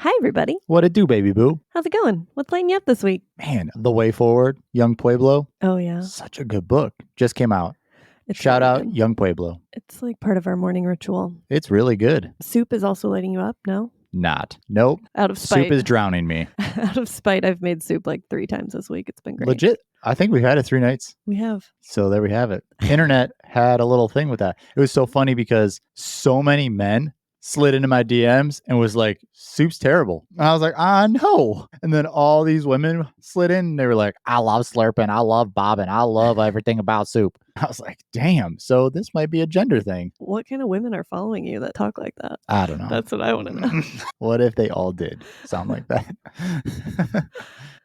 Hi, everybody. What it do, baby boo? How's it going? What's lighting you up this week? Man, The Way Forward, Young Pueblo. Oh, yeah. Such a good book. Just came out. It's Shout really out good. Young Pueblo. It's like part of our morning ritual. It's really good. Soup is also lighting you up, no? Not. Nope. Out of spite. Soup is drowning me. Out of spite, I've made soup like 3 times this week. It's been great. Legit. I think we've had it 3 nights. We have. So there we have it. Internet had a little thing with that. It was so funny because so many men slid into my DMs and was like, soup's terrible. And I was like, no. And then all these women slid in and they were like, I love slurping. I love bobbing. I love everything about soup. I was like, damn. So this might be a gender thing. What kind of women are following you that talk like that? I don't know. That's what I want to know. What if they all did sound like that?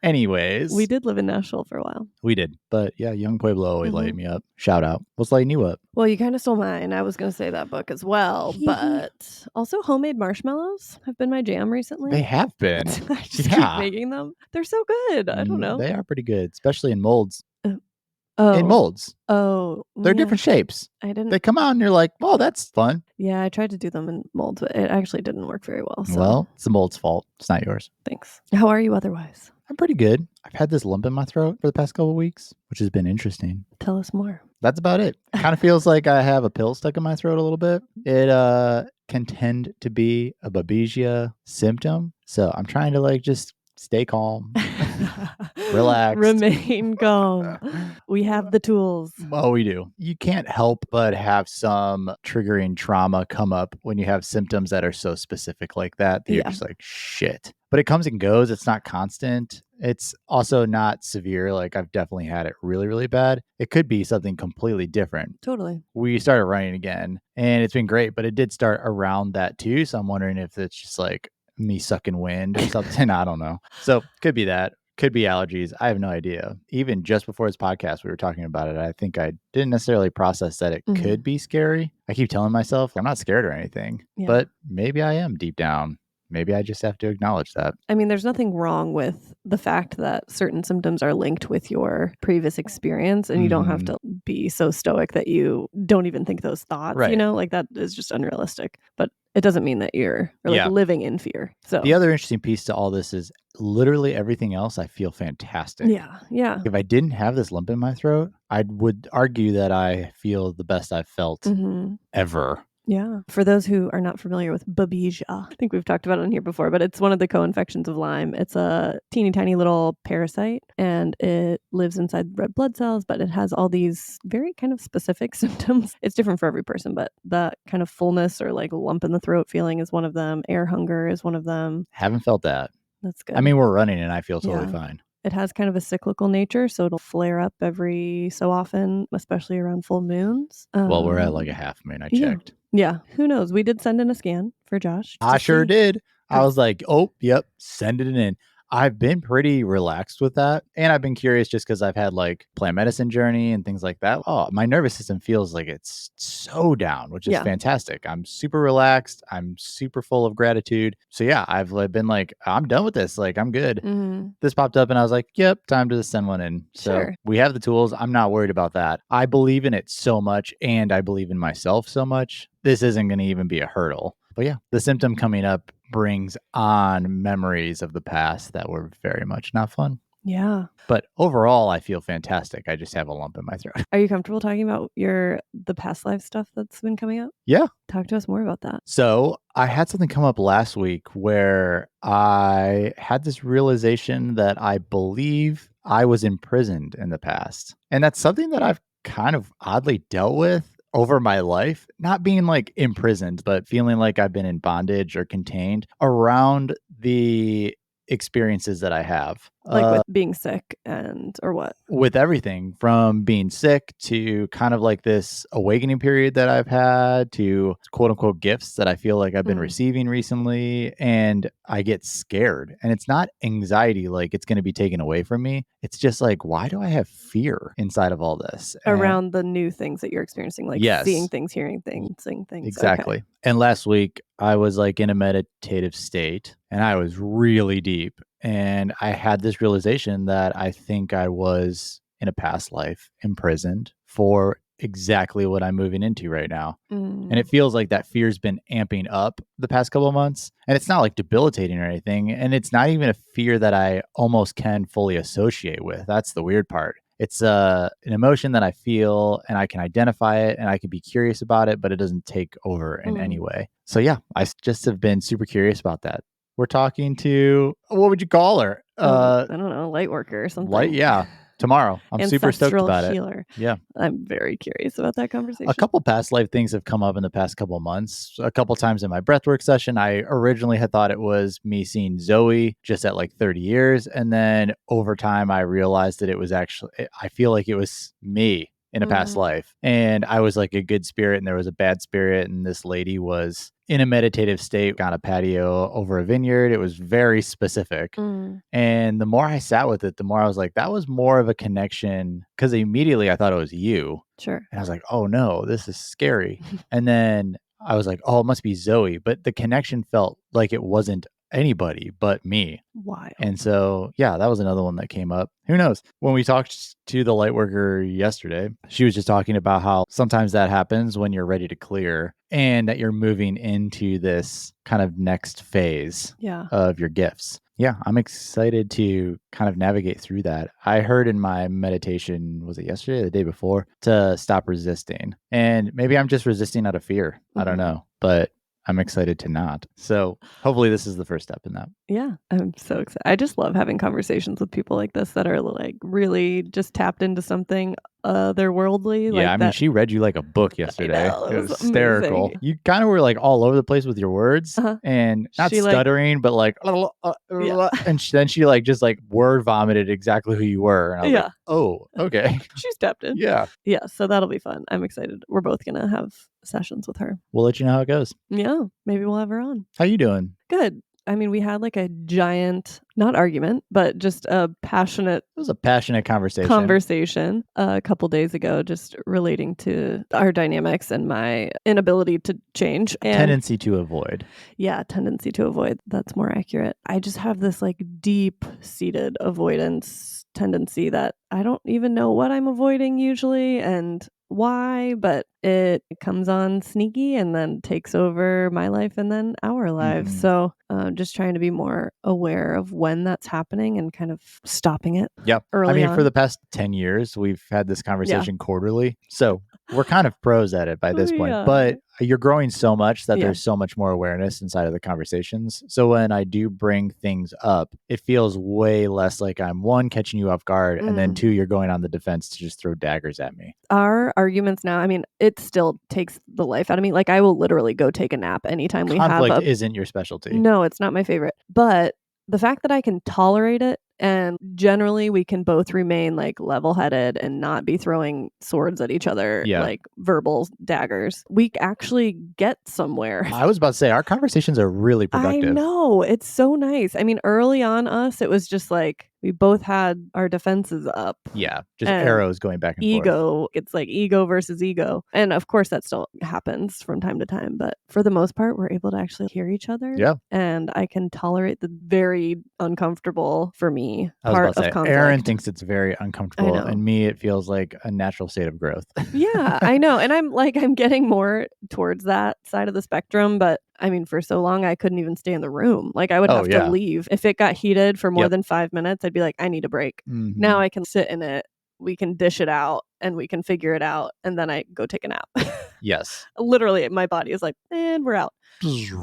Anyways. We did live in Nashville for a while. We did. But yeah, Young Pueblo always lighted me up. Shout out. What's lighting you up? Well, you kind of stole mine. I was going to say that book as well. But also homemade marshmallows have been my jam recently. They have been. I just keep making them. They're so good. I don't know. They are pretty good, especially in molds. Oh. In molds. Oh. They're different shapes. They come out and you're like, oh, that's fun. Yeah, I tried to do them in molds, but it actually didn't work very well. So. Well, it's the mold's fault. It's not yours. Thanks. How are you otherwise? I'm pretty good. I've had this lump in my throat for the past couple of weeks, which has been interesting. Tell us more. That's about it. Kind of feels like I have a pill stuck in my throat a little bit. It can tend to be a babesia symptom. So I'm trying to just stay calm, relax, remain calm. We have the tools. Well, we do. You can't help but have some triggering trauma come up when you have symptoms that are so specific like that. You're just like, shit. But it comes and goes. It's not constant. It's also not severe. Like I've definitely had it really, really bad. It could be something completely different. Totally. We started running again and it's been great, but it did start around that too. So I'm wondering if it's just like me sucking wind or something. I don't know. So could be that. Could be allergies. I have no idea. Even just before this podcast, we were talking about it. I think I didn't necessarily process that it could be scary. I keep telling myself I'm not scared or anything, but maybe I am deep down. Maybe I just have to acknowledge that. I mean, there's nothing wrong with the fact that certain symptoms are linked with your previous experience, and you don't have to be so stoic that you don't even think those thoughts, right. Like that is just unrealistic. But it doesn't mean that you're living in fear. So the other interesting piece to all this is literally everything else I feel fantastic. Yeah. If I didn't have this lump in my throat, I would argue that I feel the best I've felt ever. Yeah. For those who are not familiar with babesia, I think we've talked about it on here before, but it's one of the co-infections of Lyme. It's a teeny tiny little parasite and it lives inside red blood cells, but it has all these very kind of specific symptoms. It's different for every person, but that kind of fullness or like lump in the throat feeling is one of them. Air hunger is one of them. Haven't felt that. That's good. I mean, we're running and I feel totally fine. It has kind of a cyclical nature, so it'll flare up every so often, especially around full moons. Well, we're at like a half moon. I checked. Yeah. Who knows? We did send in a scan for Josh. I sure did. I was like, oh, yep, send it in. I've been pretty relaxed with that. And I've been curious just because I've had like plant medicine journey and things like that. Oh, my nervous system feels like it's so down, which is fantastic. I'm super relaxed. I'm super full of gratitude. So yeah, I've been like, I'm done with this. Like, I'm good. This popped up and I was like, yep, time to send one in. So we have the tools. I'm not worried about that. I believe in it so much and I believe in myself so much. This isn't going to even be a hurdle. But yeah, the symptom coming up brings on memories of the past that were very much not fun. Yeah. But overall, I feel fantastic. I just have a lump in my throat. Are you comfortable talking about the past life stuff that's been coming up? Yeah. Talk to us more about that. So I had something come up last week where I had this realization that I believe I was imprisoned in the past. And that's something that I've kind of oddly dealt with over my life, not being like imprisoned, but feeling like I've been in bondage or contained around the experiences that I have. Like with being sick or what? With everything from being sick to kind of like this awakening period that I've had to quote unquote gifts that I feel like I've been receiving recently. And I get scared and it's not anxiety like it's going to be taken away from me. It's just like, why do I have fear inside of all this? Around the new things that you're experiencing, like seeing things, hearing things, seeing things. Exactly. Okay. And last week I was like in a meditative state and I was really deep. And I had this realization that I think I was in a past life imprisoned for exactly what I'm moving into right now. And Mm, it feels like that fear's been amping up the past couple of months. And it's not like debilitating or anything. And it's not even a fear that I almost can fully associate with. That's the weird part. It's an emotion that I feel and I can identify it and I can be curious about it, but it doesn't take over in any mm. way. So, yeah, just have been super curious about that. We're talking to, what would you call her? I don't know, light worker or Light, something. yeah, tomorrow. I'm super stoked Ancestral about it. healer. Yeah. I'm very curious about that A conversation. couple past life things have come up in the past couple months. A couple times in my breathwork session, I originally had thought it was me seeing Zoe just at like 30 years. And then over time, I realized that it was actually, I feel like it was me in a past Mm, life. And I was like a good spirit and there was a bad spirit. And this lady was in a meditative state on a patio over a vineyard. It was very specific. mm, And the more I sat with it, the more I was like, that was more of a connection because immediately I thought it was you. sure. And I was like, "Oh no, this is scary." And then I was like, "Oh, it must be Zoe." But the connection felt like it wasn't anybody but me. And Wild. so, yeah, that was another one that came up. Who knows? When we talked to the light worker yesterday, she was just talking about how sometimes that happens when you're ready to clear and that you're moving into this kind of next phase Yeah. of your gifts. Yeah, I'm excited to kind of navigate through that. I heard in my meditation, was it yesterday or the day before, to stop resisting. And maybe I'm just resisting out of fear. I don't Mhm. know, but I'm excited to not. So hopefully this is the first step in that. Yeah, I'm so excited. I just love having conversations with people like this that are, like, really just tapped into something otherworldly Yeah, like I mean, that. she read you like a book I yesterday. know, It it was was hysterical. amazing. You kind of were like all over the place with your words Uh-huh. and not She, like stuttering, but like, yeah. and then she like just like word vomited exactly who you were. And I was like, Yeah. oh, okay. She's tapped in. Yeah. Yeah, so that'll be fun. I'm excited. We're both gonna have sessions with her. We'll let you know how it goes. Yeah, maybe we'll have her on. How you doing? Good. I mean, we had, like, a giant not argument, but just a passionate It was a passionate conversation. conversation a couple days ago just relating to our dynamics and my inability to change and Tendency to avoid. yeah, tendency to avoid. That's more accurate. I just have this like deep seated avoidance tendency that I don't even know what I'm avoiding usually and why, but it comes on sneaky and then takes over my life and then our lives. Mhm. So just trying to be more aware of when that's happening and kind of stopping it Yeah. I early mean, for on. the past 10 years, we've had this Yeah. conversation quarterly. So we're kind of pros at it by this We point, are. but you're growing so much that Yeah. there's so much more awareness inside of the conversations. So when I do bring things up, it feels way less like I'm one, catching you off guard, and then Mm. two, you're going on the defense to just throw daggers at me. Our arguments now, I mean, it still takes the life out of me. Like, I will literally go take a nap anytime we have Conflict a isn't your specialty. no, it's not my favorite. But the fact that I can tolerate it and generally we can both remain like level-headed and not be throwing swords at each other Yeah. like verbal daggers, we actually get somewhere. I was about to say, our conversations are really I productive. know, it's so nice. I mean, early on us, it was just like we both had our defenses up Yeah. Just and arrows going back and forth. ego, it's like ego versus ego. And of course that still happens from time to time, but for the most part we're able to actually hear each other Yeah. and I can tolerate the very uncomfortable for me I was part about to of say, Aaron conflict. thinks it's very I uncomfortable, know. and me, it feels like a natural state of growth. Yeah, I know. And I'm like I'm getting more towards that side of the spectrum, but I mean for so long I couldn't even stay in the room. Like I would Oh, have to yeah. leave. If it got heated for more Yep. than 5 minutes, I'd be like I need a break. Now Mhm. I can sit in it, we can dish it out and we can figure it out and then I go take a nap. Yes. Literally, my body is like, "And we're out."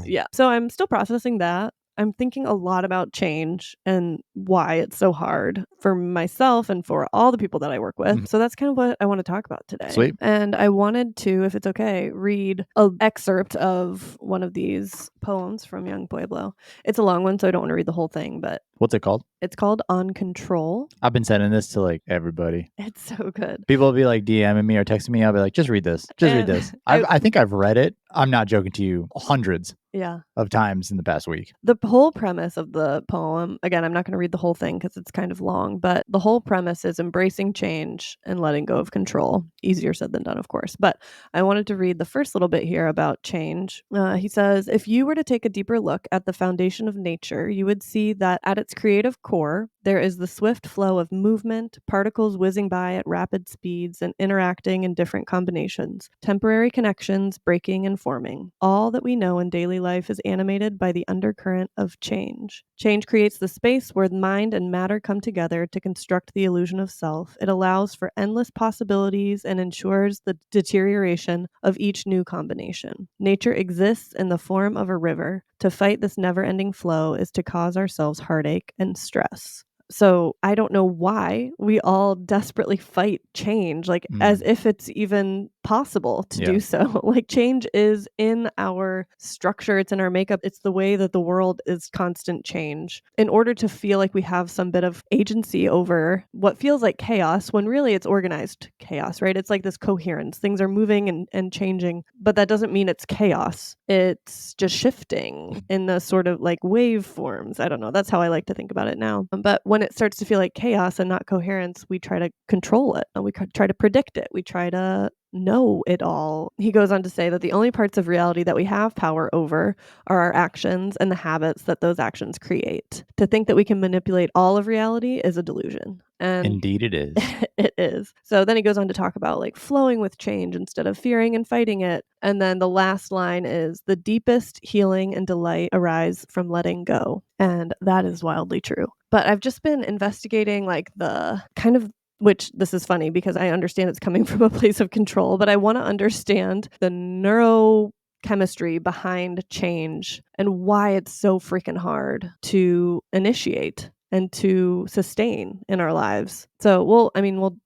Yeah. So I'm still processing that. I'm thinking a lot about change and why it's so hard for myself and for all the people that I work with. Mhm. So that's kind of what I want to talk about today. Sweet. And I wanted to, if it's okay, read an excerpt of one of these poems from Young Pueblo. It's a long one, so I don't want to read the whole thing, but What's it called? it's called On Control. I've been sending this to, like, everybody. It's so good. People will be, like, DMing me or texting me, I'll be like, "Just read this. Just read And this." I think I've read it. I'm not joking to you, hundreds yeah. of times in the past week. The whole premise of the poem, again, I'm not going to read the whole thing because it's kind of long, but the whole premise is embracing change and letting go of control. Easier said than done, of course. But I wanted to read the first little bit here about change. He says, if you were to take a deeper look at the foundation of nature, you would see that at its its creative core, there is the swift flow of movement, particles whizzing by at rapid speeds and interacting in different combinations, temporary connections breaking and forming. All that we know in daily life is animated by the undercurrent of change. Change creates the space where mind and matter come together to construct the illusion of self. It allows for endless possibilities and ensures the deterioration of each new combination. Nature exists in the form of a river. To fight this never-ending flow is to cause ourselves heartache and stress. So I don't know why we all desperately fight change, like as if it's even possible to do so. Like change is in our structure, it's in our makeup, it's the way that the world is constant change. In order to feel like we have some bit of agency over what feels like chaos, when really it's organized chaos, right? It's like this coherence. Things are moving and changing, but that doesn't mean it's chaos. It's just shifting in the sort of like wave forms. I don't know. That's how I like to think about it now. But when it starts to feel like chaos and not coherence, we try to control it. And we try to predict it. We try to know it all. He goes on to say that the only parts of reality that we have power over are our actions and the habits that those actions create. To think that we can manipulate all of reality is a delusion. And Indeed it is. it is. So then he goes on to talk about like flowing with change instead of fearing and fighting it. And then the last line is the deepest healing and delight arise from letting go. And that is wildly true. But I've just been investigating like the kind of, which this is funny because I understand it's coming from a place of control, but I want to understand the neurochemistry behind change and why it's so freaking hard to initiate and to sustain in our lives. So we'll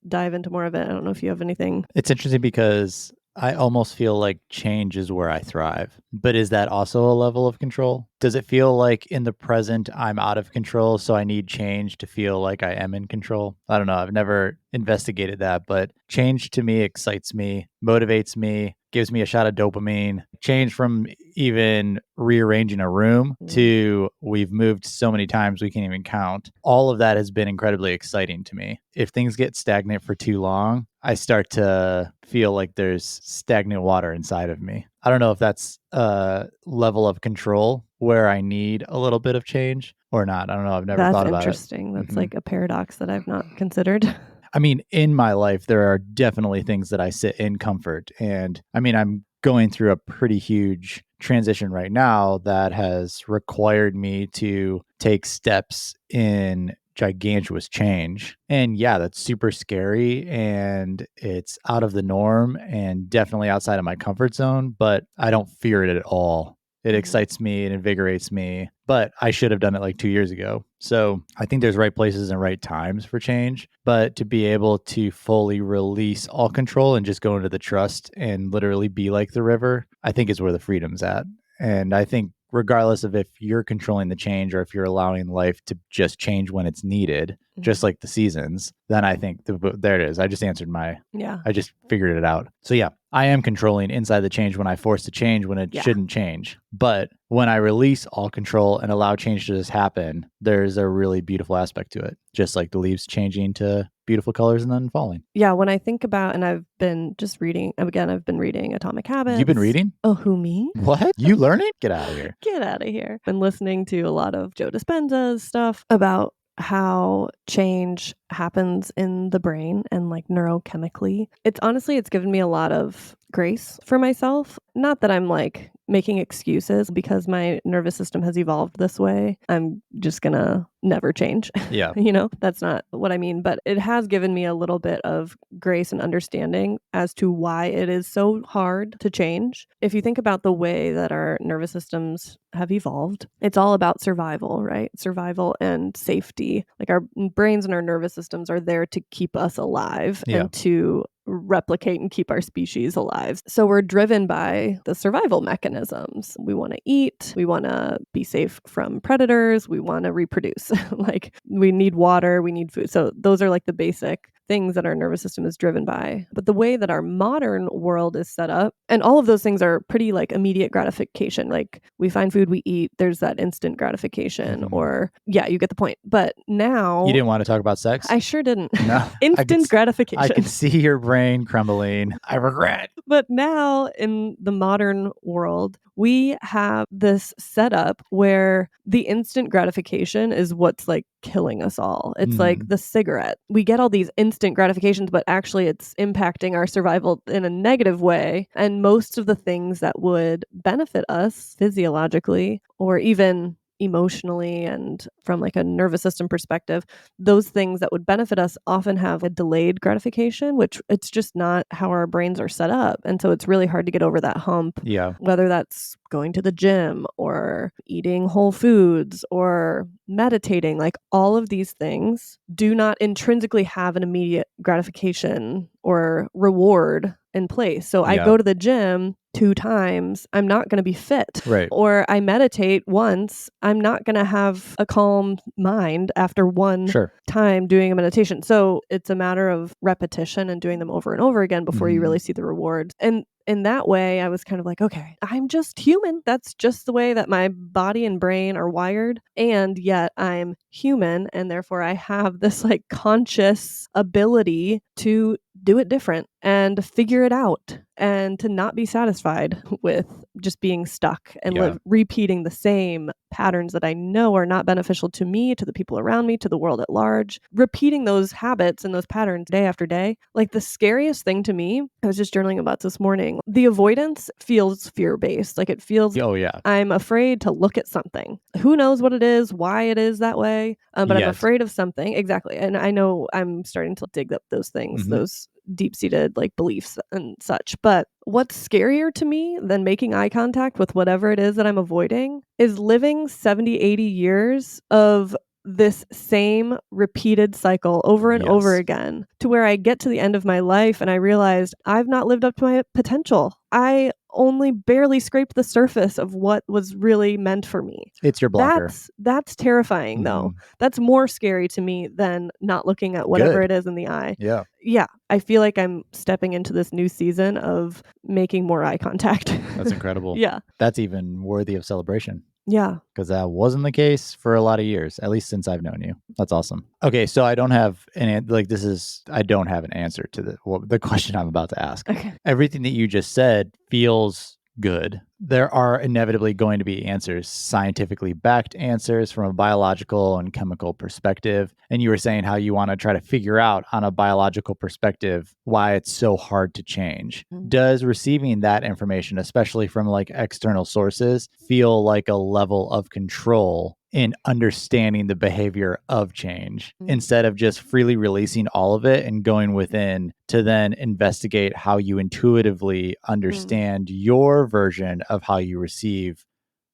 dive into more of it. I don't know if you have anything. It's interesting because I almost feel like change is where I thrive. But is that also a level of control? Does it feel like in the present I'm out of control, so I need change to feel like I am in control? I don't know. I've never investigated that, but change to me excites me, motivates me, gives me a shot of dopamine. Change from even rearranging a room to we've moved so many times we can't even count. All of that has been incredibly exciting to me. If things get stagnant for too long, I start to feel like there's stagnant water inside of me. I don't know if that's a level of control where I need a little bit of change or not. I don't know. I've never That's thought about it. interesting. That's like a paradox that I've not considered. I mean, in my life, there are definitely things that I sit in comfort. And I mean, I'm going through a pretty huge transition right now that has required me to take steps in gigantuous change. And yeah, that's super scary and it's out of the norm and definitely outside of my comfort zone, but I don't fear it at all. It excites me and invigorates me, but I should have done it like 2 years ago. So I think there's right places and right times for change, but to be able to fully release all control and just go into the trust and literally be like the river, I think is where the freedom's at. And I think regardless of if you're controlling the change or if you're allowing life to just change when it's needed, just like the seasons, then I think there it is. I just answered I just figured it out. So yeah, I am controlling inside the change when I force to change when it shouldn't change. But when I release all control and allow change to just happen, there's a really beautiful aspect to it. Just like the leaves changing to beautiful colors and then falling. Yeah, when I think about, and I've been just reading, again, I've been reading Atomic Habits. You've been reading? Oh, who, me? What? You learning? Get out of here. Get out of here. Been listening to a lot of Joe Dispenza's stuff about how change happens in the brain and like neurochemically. It's given me a lot of grace for myself. Not that I'm like making excuses because my nervous system has evolved this way. I'm just gonna never change. Yeah. That's not what I mean, but it has given me a little bit of grace and understanding as to why it is so hard to change. If you think about the way that our nervous systems have evolved, it's all about survival, right? Survival and safety. Like our brains and our nervous systems are there to keep us alive and to replicate and keep our species alive. So we're driven by the survival mechanisms. We want to eat, we want to be safe from predators, we want to reproduce. Like we need water, we need food. So those are like the basic things that our nervous system is driven by. But the way that our modern world is set up, and all of those things are pretty like immediate gratification. Like we find food, we eat, there's that instant gratification or you get the point. But now... You didn't want to talk about sex? I sure didn't. No. Instant gratification. I can see your brain crumbling. I regret. But now in the modern world, we have this setup where the instant gratification is what's like killing us all. It's like the cigarette. We get all these instant gratifications, but actually it's impacting our survival in a negative way. And most of the things that would benefit us physiologically or even emotionally and from like a nervous system perspective, those things that would benefit us often have a delayed gratification, which it's just not how our brains are set up. And so it's really hard to get over that hump, Yeah. whether that's going to the gym or eating whole foods or meditating. Like all of these things do not intrinsically have an immediate gratification or reward in place. So I go to the gym 2 times, I'm not going to be fit. Right. Or I meditate once, I'm not going to have a calm mind after one time doing a meditation. So it's a matter of repetition and doing them over and over again before you really see the rewards. And in that way, I was kind of like, okay, I'm just human. That's just the way that my body and brain are wired. And yet I'm human. And therefore I have this like conscious ability to do it different and figure it out and to not be satisfied with just being stuck and repeating the same patterns that I know are not beneficial to me, to the people around me, to the world at large. Repeating those habits and those patterns day after day. Like the scariest thing to me, I was just journaling about this morning. The avoidance feels fear-based. Like it feels, I'm afraid to look at something. Who knows what it is, why it is that way, but I'm afraid of something. Exactly. And I know I'm starting to dig up those things, those deep-seated like beliefs and such. But what's scarier to me than making eye contact with whatever it is that I'm avoiding is living 70, 80 years of this same repeated cycle over and over again to where I get to the end of my life and I realized I've not lived up to my potential. I only barely scraped the surface of what was really meant for me. It's your blocker. That's terrifying though. That's more scary to me than not looking at whatever it is in the eye. Yeah. I feel like I'm stepping into this new season of making more eye contact. That's incredible. Yeah. That's even worthy of celebration. Yeah. Because that wasn't the case for a lot of years, at least since I've known you. That's awesome. Okay, so I don't have I don't have an answer to the question I'm about to ask. Okay. Everything that you just said feels good. There are inevitably going to be answers, scientifically backed answers from a biological and chemical perspective. And you were saying how you want to try to figure out on a biological perspective why it's so hard to change. Does receiving that information, especially from like external sources, feel like a level of control in understanding the behavior of change instead of just freely releasing all of it and going within to then investigate how you intuitively understand your version of how you receive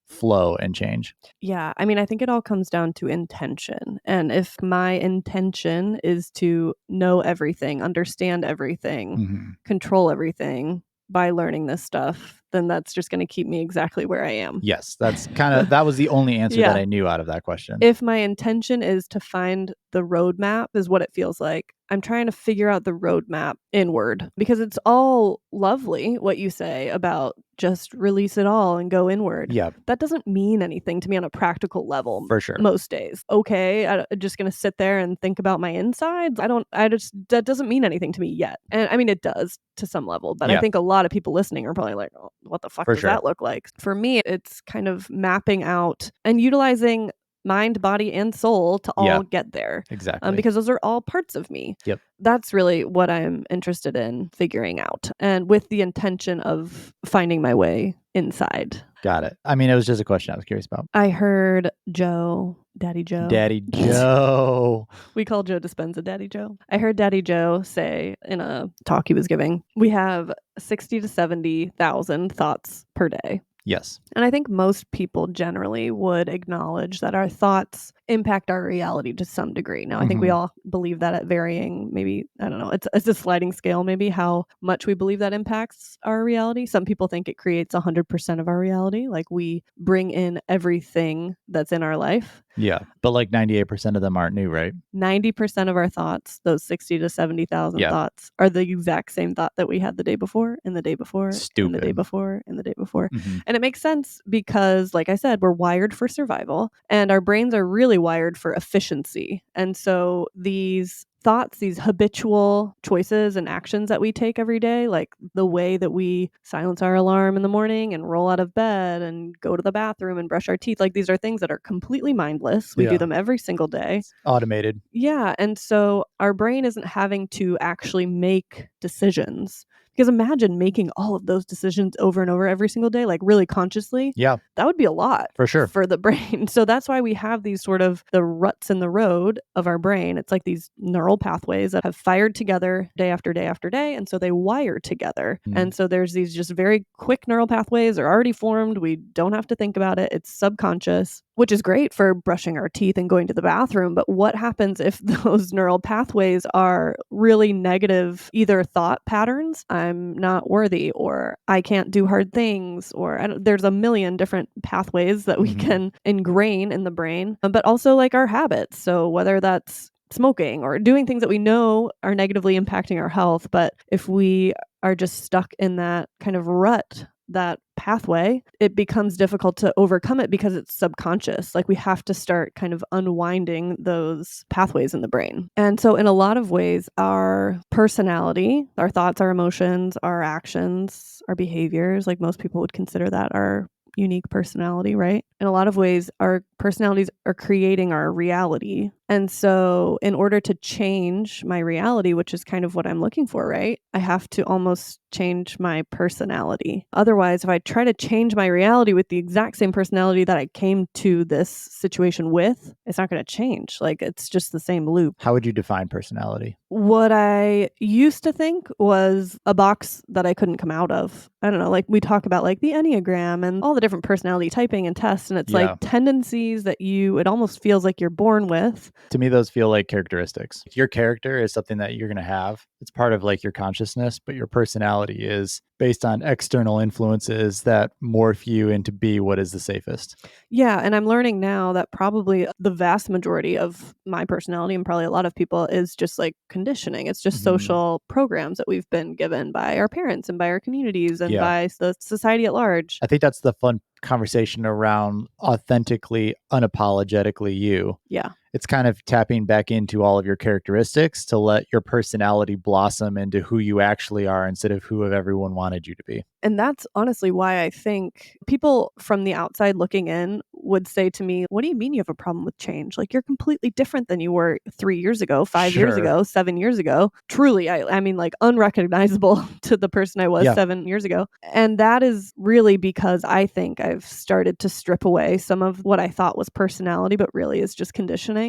flow and change? Yeah. I mean, I think it all comes down to intention. And if my intention is to know everything, understand everything, control everything by learning this stuff, then that's just going to keep me exactly where I am. Yes, that's that was the only answer that I knew out of that question. If my intention is to find the roadmap, is what it feels like. I'm trying to figure out the roadmap inward because it's all lovely what you say about just release it all and go inward. Yeah. That doesn't mean anything to me on a practical level. For sure. Most days. Okay, I'm just going to sit there and think about my insides. That doesn't mean anything to me yet. And I mean, it does to some level, but I think a lot of people listening are probably like, oh, what the fuck does that look like? For me, it's kind of mapping out and utilizing mind, body, and soul to all get there. Exactly. Because those are all parts of me. Yep. That's really what I'm interested in figuring out. And with the intention of finding my way inside. Got it. I mean, it was just a question I was curious about. I heard Daddy Joe. Daddy Joe. We call Joe Dispenza Daddy Joe. I heard Daddy Joe say in a talk he was giving, we have 60 to 70,000 thoughts per day. Yes. And I think most people generally would acknowledge that our thoughts impact our reality to some degree. Now, I think we all believe that at varying, maybe, I don't know, it's a sliding scale, maybe how much we believe that impacts our reality. Some people think it creates 100% of our reality. Like we bring in everything that's in our life. Yeah. But like 98% of them aren't new, right? 90% of our thoughts, those 60 to 70,000 thoughts, are the exact same thought that we had the day before and the day before and the day before and the day before. And it makes sense because, like I said, we're wired for survival and our brains are really wired for efficiency. And so these thoughts, these habitual choices and actions that we take every day, like the way that we silence our alarm in the morning and roll out of bed and go to the bathroom and brush our teeth, like these are things that are completely mindless. We do them every single day. It's automated. Yeah, and so our brain isn't having to actually make decisions. Because imagine making all of those decisions over and over every single day, like really consciously. Yeah, That would be a lot for sure. for the brain. So that's why we have these sort of the ruts in the road of our brain. It's like these neural pathways that have fired together day after day after day. And so they wire together. And so there's these just very quick neural pathways are already formed. We don't have to think about it. It's subconscious, which is great for brushing our teeth and going to the bathroom. But what happens if those neural pathways are really negative, either thought patterns, I'm not worthy, or I can't do hard things, or there's a million different pathways that we can ingrain in the brain, but also like our habits. So whether that's smoking or doing things that we know are negatively impacting our health, but if we are just stuck in that kind of rut, that pathway, it becomes difficult to overcome it because it's subconscious. Like we have to start kind of unwinding those pathways in the brain. And so in a lot of ways, our personality, our thoughts, our emotions, our actions, our behaviors, like most people would consider that our unique personality, right? In a lot of ways, our personalities are creating our reality. And so in order to change my reality, which is kind of what I'm looking for, right? I have to almost change my personality. Otherwise, if I try to change my reality with the exact same personality that I came to this situation with, it's not going to change. Like it's just the same loop. How would you define personality? What I used to think was a box that I couldn't come out of. I don't know, like we talk about like the Enneagram and all the different personality typing and tests, and it's like tendencies that it almost feels like you're born with. To me, those feel like characteristics. Your character is something that you're going to have. It's part of like your consciousness, but your personality is based on external influences that morph you into be what is the safest. Yeah, and I'm learning now that probably the vast majority of my personality, and probably a lot of people, is just like conditioning. It's just social programs that we've been given by our parents and by our communities and by the society at large. I think that's the fun conversation around authentically, unapologetically you. Yeah. It's kind of tapping back into all of your characteristics to let your personality blossom into who you actually are instead of who everyone wanted you to be. And that's honestly why I think people from the outside looking in would say to me, what do you mean you have a problem with change? Like you're completely different than you were 3 years ago, 5 years ago, 7 years ago. Truly, I mean like unrecognizable to the person I was 7 years ago. And that is really because I think I've started to strip away some of what I thought was personality, but really is just conditioning.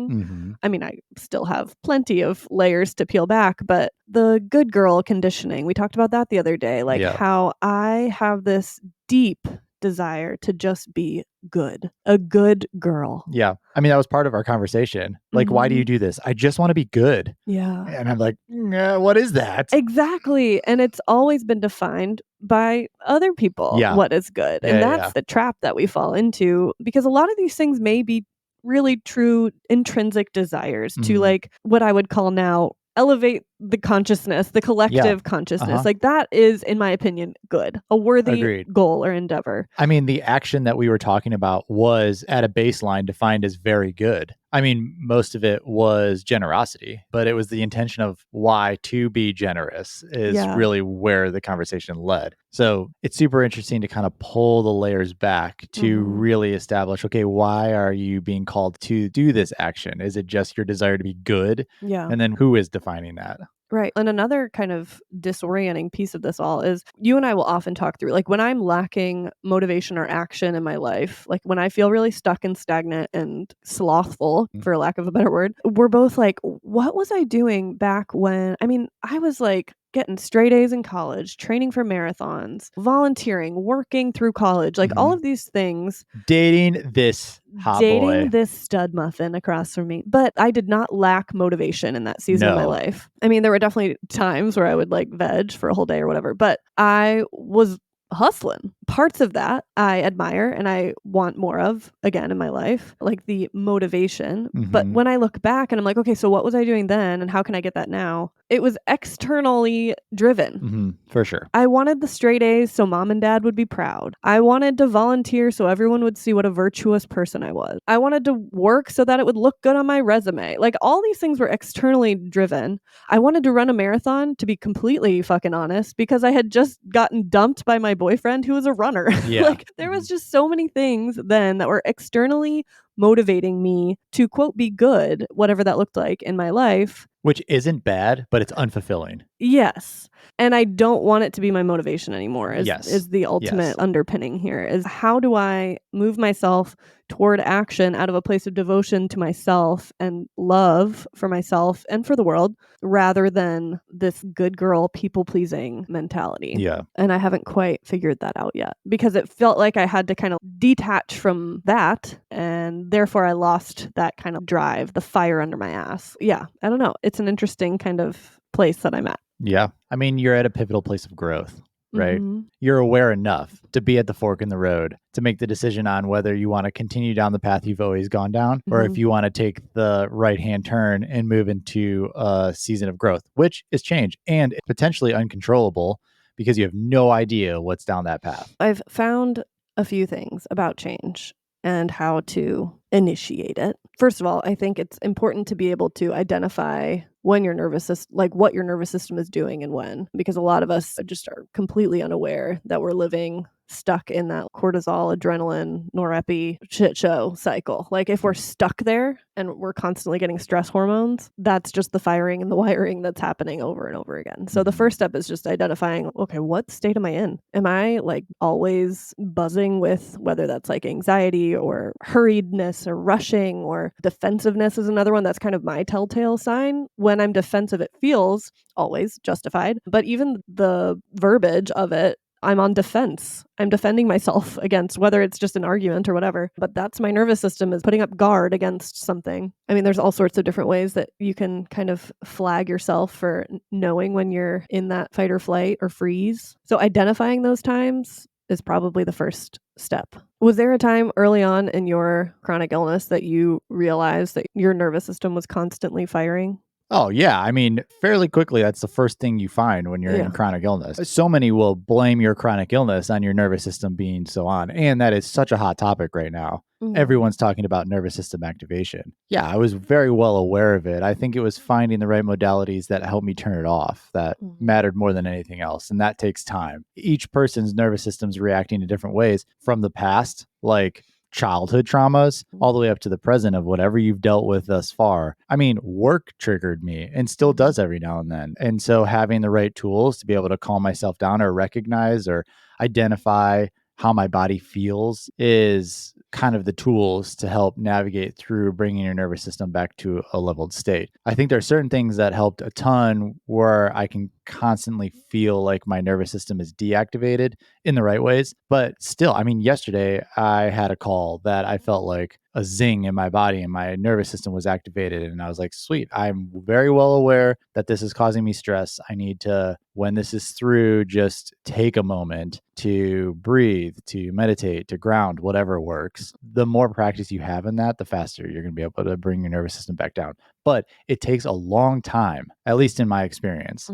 I mean, I still have plenty of layers to peel back, but the good girl conditioning, we talked about that the other day, like how I have this deep desire to just be good, a good girl. Yeah. I mean, that was part of our conversation. Like, why do you do this? I just want to be good. Yeah. And I'm like, what is that? Exactly. And it's always been defined by other people, what is good. And that's the trap that we fall into, because a lot of these things may be really true intrinsic desires to like what I would call now elevate the consciousness, the collective consciousness. Like that is, in my opinion, good, a worthy goal or endeavor. I mean, the action that we were talking about was at a baseline defined as very good. I mean, most of it was generosity, but it was the intention of why to be generous is really where the conversation led. So it's super interesting to kind of pull the layers back to really establish, okay, why are you being called to do this action? Is it just your desire to be good? Yeah. And then who is defining that? Right. And another kind of disorienting piece of this all is you and I will often talk through, like when I'm lacking motivation or action in my life, like when I feel really stuck and stagnant and slothful, for lack of a better word, we're both like, what was I doing back when, I mean, I was like getting straight A's in college, training for marathons, volunteering, working through college, like all of these things. Dating this hot boy. This stud muffin across from me. But I did not lack motivation in that season of my life. I mean, there were definitely times where I would like veg for a whole day or whatever, but I was hustling. Parts of that I admire and I want more of again in my life, like the motivation. But when I look back and I'm like, okay, so what was I doing then and how can I get that now? It was externally driven. For sure. I wanted the straight A's so mom and dad would be proud. I wanted to volunteer so everyone would see what a virtuous person I was. I wanted to work so that it would look good on my resume. Like all these things were externally driven. I wanted to run a marathon, to be completely fucking honest, because I had just gotten dumped by my boyfriend who was a runner. Yeah. Like there was just so many things then that were externally motivating me to quote be good, whatever that looked like in my life. Which isn't bad, but it's unfulfilling. Yes. And I don't want it to be my motivation anymore Yes. is the ultimate Yes. underpinning here is how do I move myself toward action out of a place of devotion to myself and love for myself and for the world rather than this good girl people pleasing mentality. Yeah. And I haven't quite figured that out yet because it felt like I had to kind of detach from that and therefore I lost that kind of drive, the fire under my ass. Yeah, I don't know. It's an interesting kind of place that I'm at. Yeah. I mean, you're at a pivotal place of growth, right? Mhm. You're aware enough to be at the fork in the road to make the decision on whether you want to continue down the path you've always gone down or if Mhm. you want to take the right-hand turn and move into a season of growth, which is change and potentially uncontrollable because you have no idea what's down that path. I've found a few things about change and how to initiate it. First of all, I think it's important to be able to identify when your nervous system, like what your nervous system is doing and when, because a lot of us just are completely unaware that we're living stuck in that cortisol, adrenaline, norepi shit show cycle. Like if we're stuck there and we're constantly getting stress hormones, that's just the firing and the wiring that's happening over and over again. So the first step is just identifying, okay, what state am I in? Am I like always buzzing with whether that's like anxiety or hurriedness or rushing or defensiveness is another one. That's kind of my telltale sign. When I'm defensive, it feels always justified, but even the verbiage of it, I'm on defense. I'm defending myself against whether it's just an argument or whatever. But that's my nervous system is putting up guard against something. I mean, there's all sorts of different ways that you can kind of flag yourself for knowing when you're in that fight or flight or freeze. So identifying those times is probably the first step. Was there a time early on in your chronic illness that you realized that your nervous system was constantly firing? Oh, yeah. I mean, fairly quickly, that's the first thing you find when you're Yeah. in chronic illness. So many will blame your chronic illness on your nervous system being so on. And that is such a hot topic right now. Mhm. Everyone's talking about nervous system activation. Yeah, I was very well aware of it. I think it was finding the right modalities that helped me turn it off that mattered more than anything else. And that takes time. Each person's nervous system's reacting in different ways from the past, like childhood traumas all the way up to the present of whatever you've dealt with thus far. I mean, work triggered me and still does every now and then. And so having the right tools to be able to calm myself down or recognize or identify how my body feels is kind of the tools to help navigate through bringing your nervous system back to a leveled state. I think there are certain things that helped a ton where I can constantly feel like my nervous system is deactivated in the right ways. But still, I mean, yesterday I had a call that I felt like a zing in my body and my nervous system was activated. And I was like, sweet, I'm very well aware that this is causing me stress. I need to, when this is through, just take a moment to breathe, to meditate, to ground, whatever works. The more practice you have in that, the faster you're going to be able to bring your nervous system back down. But it takes a long time, at least in my experience,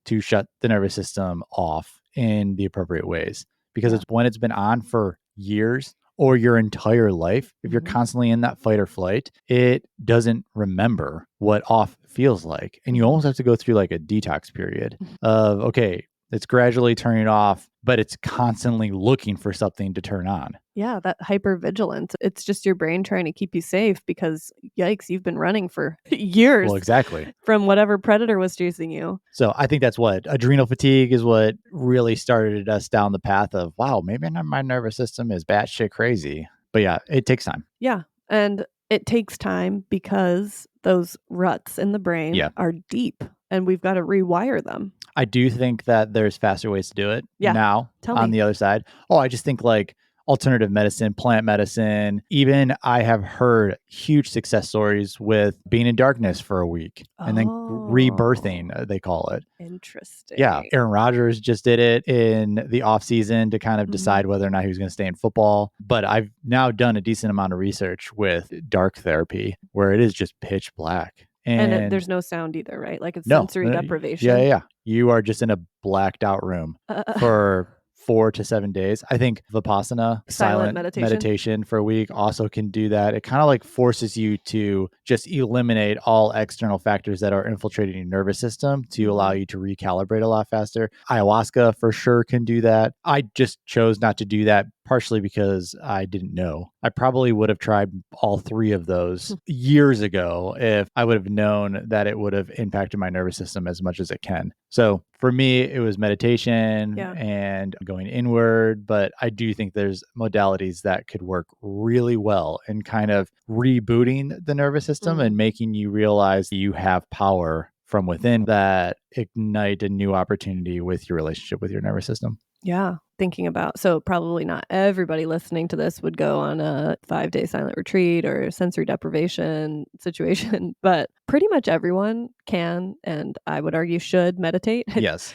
to shut the nervous system off in the appropriate ways. Because it's when it's been on for years or your entire life, if you're constantly in that fight or flight, it doesn't remember what off feels like. And you almost have to go through like a detox period of, okay, it's gradually turning off, but it's constantly looking for something to turn on. Yeah, that hypervigilance. It's just your brain trying to keep you safe because, yikes, you've been running for years. Well, exactly. From whatever predator was chasing you. So I think that's what adrenal fatigue is what really started us down the path of, wow, maybe my nervous system is batshit crazy. But yeah, it takes time. Yeah. And it takes time because those ruts in the brain are deep and we've got to rewire them. I do think that there's faster ways to do it now Tell on me. the other side. Oh, I just think like alternative medicine, plant medicine. Even I have heard huge success stories with being in darkness for a week and then rebirthing, they call it. Interesting. Yeah. Aaron Rodgers just did it in the off season to kind of decide whether or not he was going to stay in football. But I've now done a decent amount of research with dark therapy where it is just pitch black. And there's no sound either, right? Like it's no, sensory deprivation. Yeah. You are just in a blacked out room for 4 to 7 days. I think Vipassana, silent meditation for a week, also can do that. It kind of like forces you to just eliminate all external factors that are infiltrating your nervous system to allow you to recalibrate a lot faster. Ayahuasca for sure can do that. I just chose not to do that partially because I didn't know. I probably would have tried all 3 of those years ago if I would have known that it would have impacted my nervous system as much as it can. So for me, it was meditation and going inward, but I do think there's modalities that could work really well in kind of rebooting the nervous system and making you realize you have power from within that ignite a new opportunity with your relationship with your nervous system. Yeah. Thinking about, so probably not everybody listening to this would go on a 5-day silent retreat or sensory deprivation situation, but pretty much everyone can, and I would argue should meditate. Yes.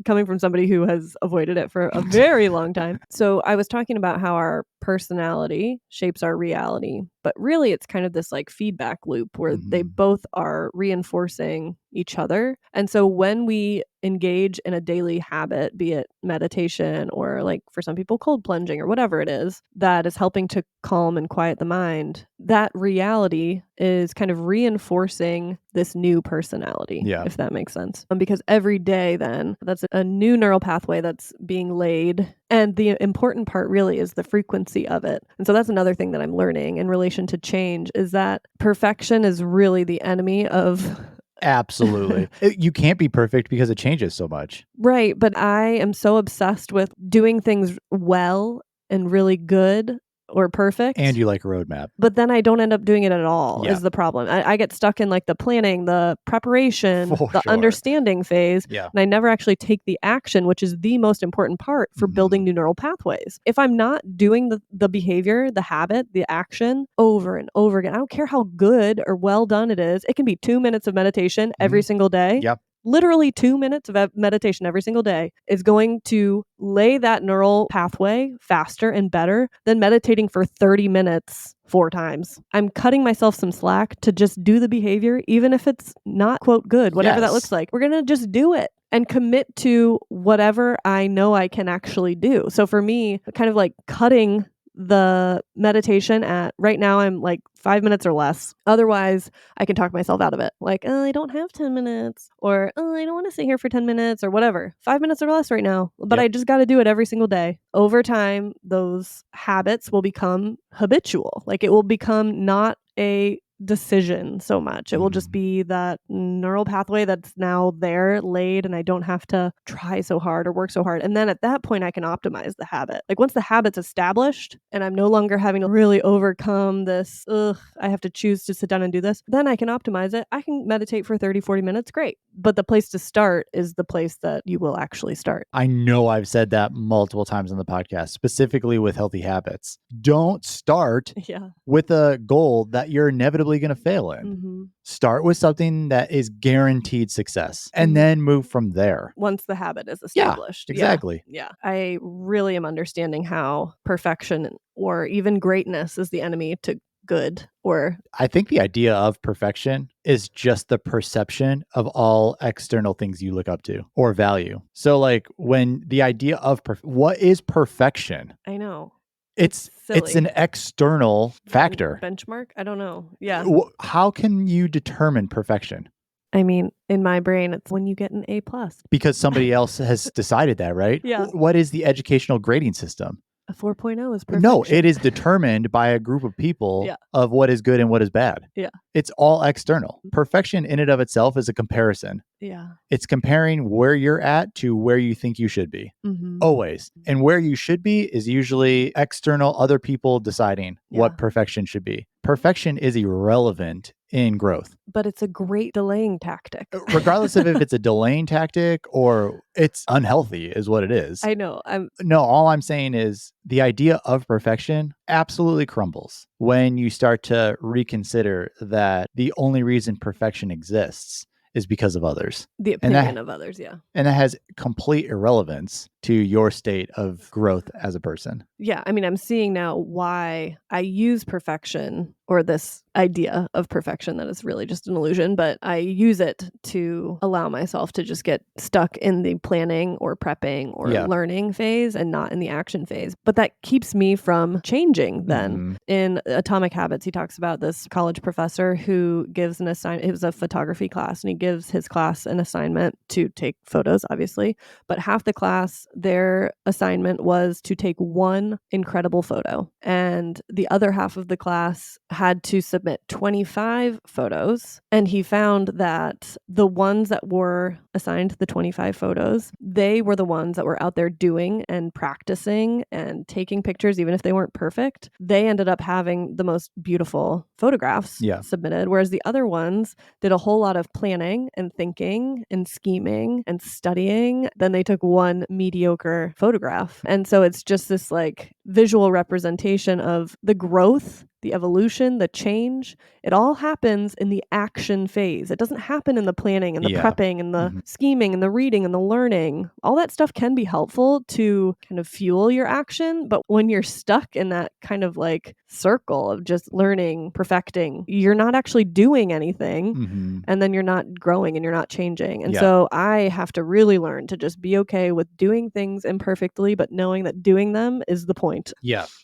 Coming from somebody who has avoided it for a very long time. So I was talking about how our personality shapes our reality, but really it's kind of this like feedback loop where they both are reinforcing each other. And so when we engage in a daily habit, be it meditation or like for some people cold plunging or whatever it is that is helping to calm and quiet the mind, that reality is kind of reinforcing this new personality, if that makes sense. Because every day then that's a new neural pathway that's being laid. And the important part really is the frequency of it. And so that's another thing that I'm learning in relation to change is that perfection is really the enemy of Absolutely. You can't be perfect because it changes so much. Right. But I am so obsessed with doing things well and really good or perfect. And you like a roadmap. But then I don't end up doing it at all is the problem. I get stuck in like the planning, the preparation, understanding phase. Yeah. And I never actually take the action, which is the most important part for building new neural pathways. If I'm not doing the behavior, the habit, the action over and over again, I don't care how good or well done it is. It can be 2 minutes of meditation every single day. Yep. Literally 2 minutes of meditation every single day is going to lay that neural pathway faster and better than meditating for 30 minutes 4 times. I'm cutting myself some slack to just do the behavior, even if it's not, quote, good, whatever that looks like. We're going to just do it and commit to whatever I know I can actually do. So for me, kind of like cutting the meditation at right now I'm like 5 minutes or less. Otherwise, I can talk myself out of it. Like, oh, I don't have 10 minutes or oh, I don't want to sit here for 10 minutes or whatever. 5 minutes or less right now. But I just got to do it every single day. Over time, those habits will become habitual. Like it will become not a decision so much. It will just be that neural pathway that's now there laid and I don't have to try so hard or work so hard. And then at that point I can optimize the habit. Like once the habit's established and I'm no longer having to really overcome this, I have to choose to sit down and do this, then I can optimize it. I can meditate for 30, 40 minutes. Great. But the place to start is the place that you will actually start. I know I've said that multiple times on the podcast, specifically with healthy habits. Don't start with a goal that you're inevitably going to fail in. Start with something that is guaranteed success and then move from there. Once the habit is established. Yeah, exactly. Yeah. I really am understanding how perfection or even greatness is the enemy to good. Or I think the idea of perfection is just the perception of all external things you look up to or value. So like when the idea of what is perfection? I know. It's an external factor. Benchmark? I don't know. Yeah. How can you determine perfection? I mean, in my brain, it's when you get an A+. Because somebody else has decided that, right? Yeah. What is the educational grading system? A 4.0 is perfection. No, it is determined by a group of people of what is good and what is bad. Yeah. It's all external. Perfection in and of itself is a comparison. Yeah. It's comparing where you're at to where you think you should be. Always. And where you should be is usually external, other people deciding what perfection should be. perfection is irrelevant in growth. But it's a great delaying tactic. Regardless of if it's a delaying tactic or it's unhealthy is what it is. I know. No, all I'm saying is the idea of perfection absolutely crumbles when you start to reconsider that the only reason perfection exists is because of others. The opinion of others, yeah. And that has complete irrelevance to your state of growth as a person. Yeah, I mean, I'm seeing now why I use perfection, or this idea of perfection that is really just an illusion, but I use it to allow myself to just get stuck in the planning or prepping or learning phase and not in the action phase. But that keeps me from changing then. In Atomic Habits, he talks about this college professor who gives an assignment. It was a photography class, and he gives his class an assignment to take photos, obviously. But half the class, their assignment was to take one incredible photo. And the other half of the class had to submit 25 photos. And he found that the ones that were assigned the 25 photos, they were the ones that were out there doing and practicing and taking pictures, even if they weren't perfect. They ended up having the most beautiful photographs submitted, whereas the other ones did a whole lot of planning and thinking and scheming and studying. Then they took one mediocre photograph. And so it's just this like visual representation of the growth, the evolution, the change. It all happens in the action phase. It doesn't happen in the planning and the prepping and the scheming and the reading and the learning. All that stuff can be helpful to kind of fuel your action. But when you're stuck in that kind of like circle of just learning, perfecting, you're not actually doing anything. And then you're not growing and you're not changing. And so I have to really learn to just be okay with doing things imperfectly, but knowing that doing them is the point.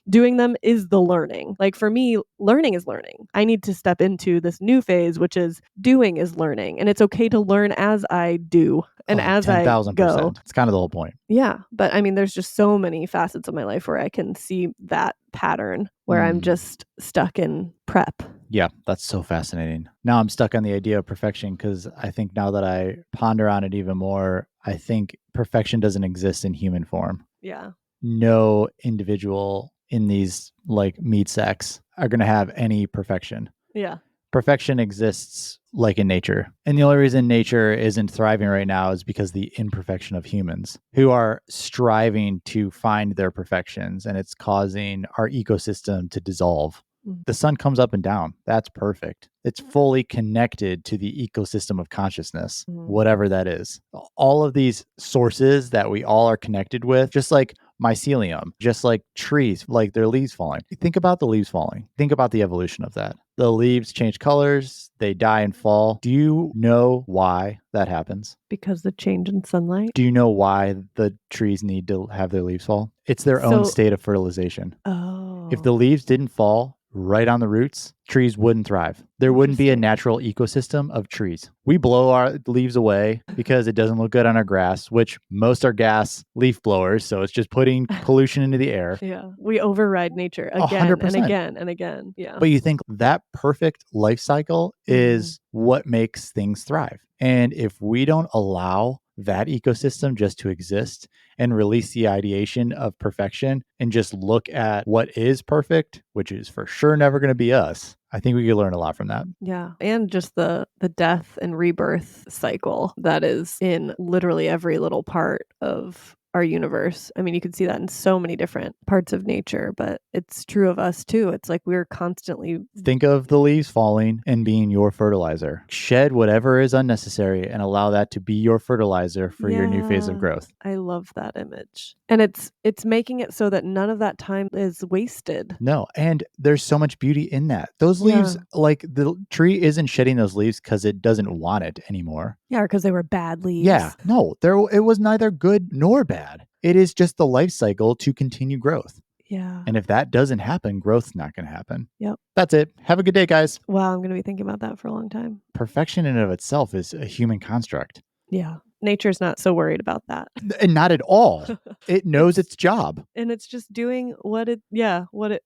Doing them is the learning. Like for me, learning is learning. I need to step into this new phase, which is doing is learning. And it's okay to learn as I do and as I go. It's kind of the whole point. Yeah. But I mean, there's just so many facets of my life where I can see that pattern where I'm just stuck in prep. Yeah, that's so fascinating. Now I'm stuck on the idea of perfection because I think now that I ponder on it even more, I think perfection doesn't exist in human form. Yeah. No individual in these like meat sacks are going to have any perfection. Yeah. Perfection exists like in nature. And the only reason nature isn't thriving right now is because the imperfection of humans who are striving to find their perfections, and it's causing our ecosystem to dissolve. The sun comes up and down. That's perfect. It's fully connected to the ecosystem of consciousness, whatever that is. All of these sources that we all are connected with, just like mycelium, just like trees, like their leaves falling. Think about the leaves falling. Think about the evolution of that. The leaves change colors, they die and fall. Do you know why that happens? Because the change in sunlight. Do you know why the trees need to have their leaves fall? It's their own state of fertilization. Oh. If the leaves didn't fall right on the roots, trees wouldn't thrive. There wouldn't be a natural ecosystem of trees. We blow our leaves away because it doesn't look good on our grass, which most are gas leaf blowers. So it's just putting pollution into the air. Yeah. We override nature again 100%. and again and again. Yeah. But you think that perfect life cycle is what makes things thrive. And if we don't allow that ecosystem just to exist and release the ideation of perfection and just look at what is perfect, which is for sure never going to be us, I think we could learn a lot from that. Yeah. And just the death and rebirth cycle that is in literally every little part of our universe. I mean, you can see that in so many different parts of nature, but it's true of us too. It's like we're constantly... Think of the leaves falling and being your fertilizer. Shed whatever is unnecessary and allow that to be your fertilizer for your new phase of growth. I love that image. And it's making it so that none of that time is wasted. No, and there's so much beauty in that. Those leaves, like the tree isn't shedding those leaves because it doesn't want it anymore. Yeah, because they were bad leaves. Yeah, no, it was neither good nor bad. It is just the life cycle to continue growth. Yeah. And if that doesn't happen, growth's not going to happen. Yep. That's it. Have a good day, guys. Wow, I'm going to be thinking about that for a long time. Perfection in and of itself is a human construct. Yeah. Nature's not so worried about that. And not at all. It knows its job. And it's just doing what it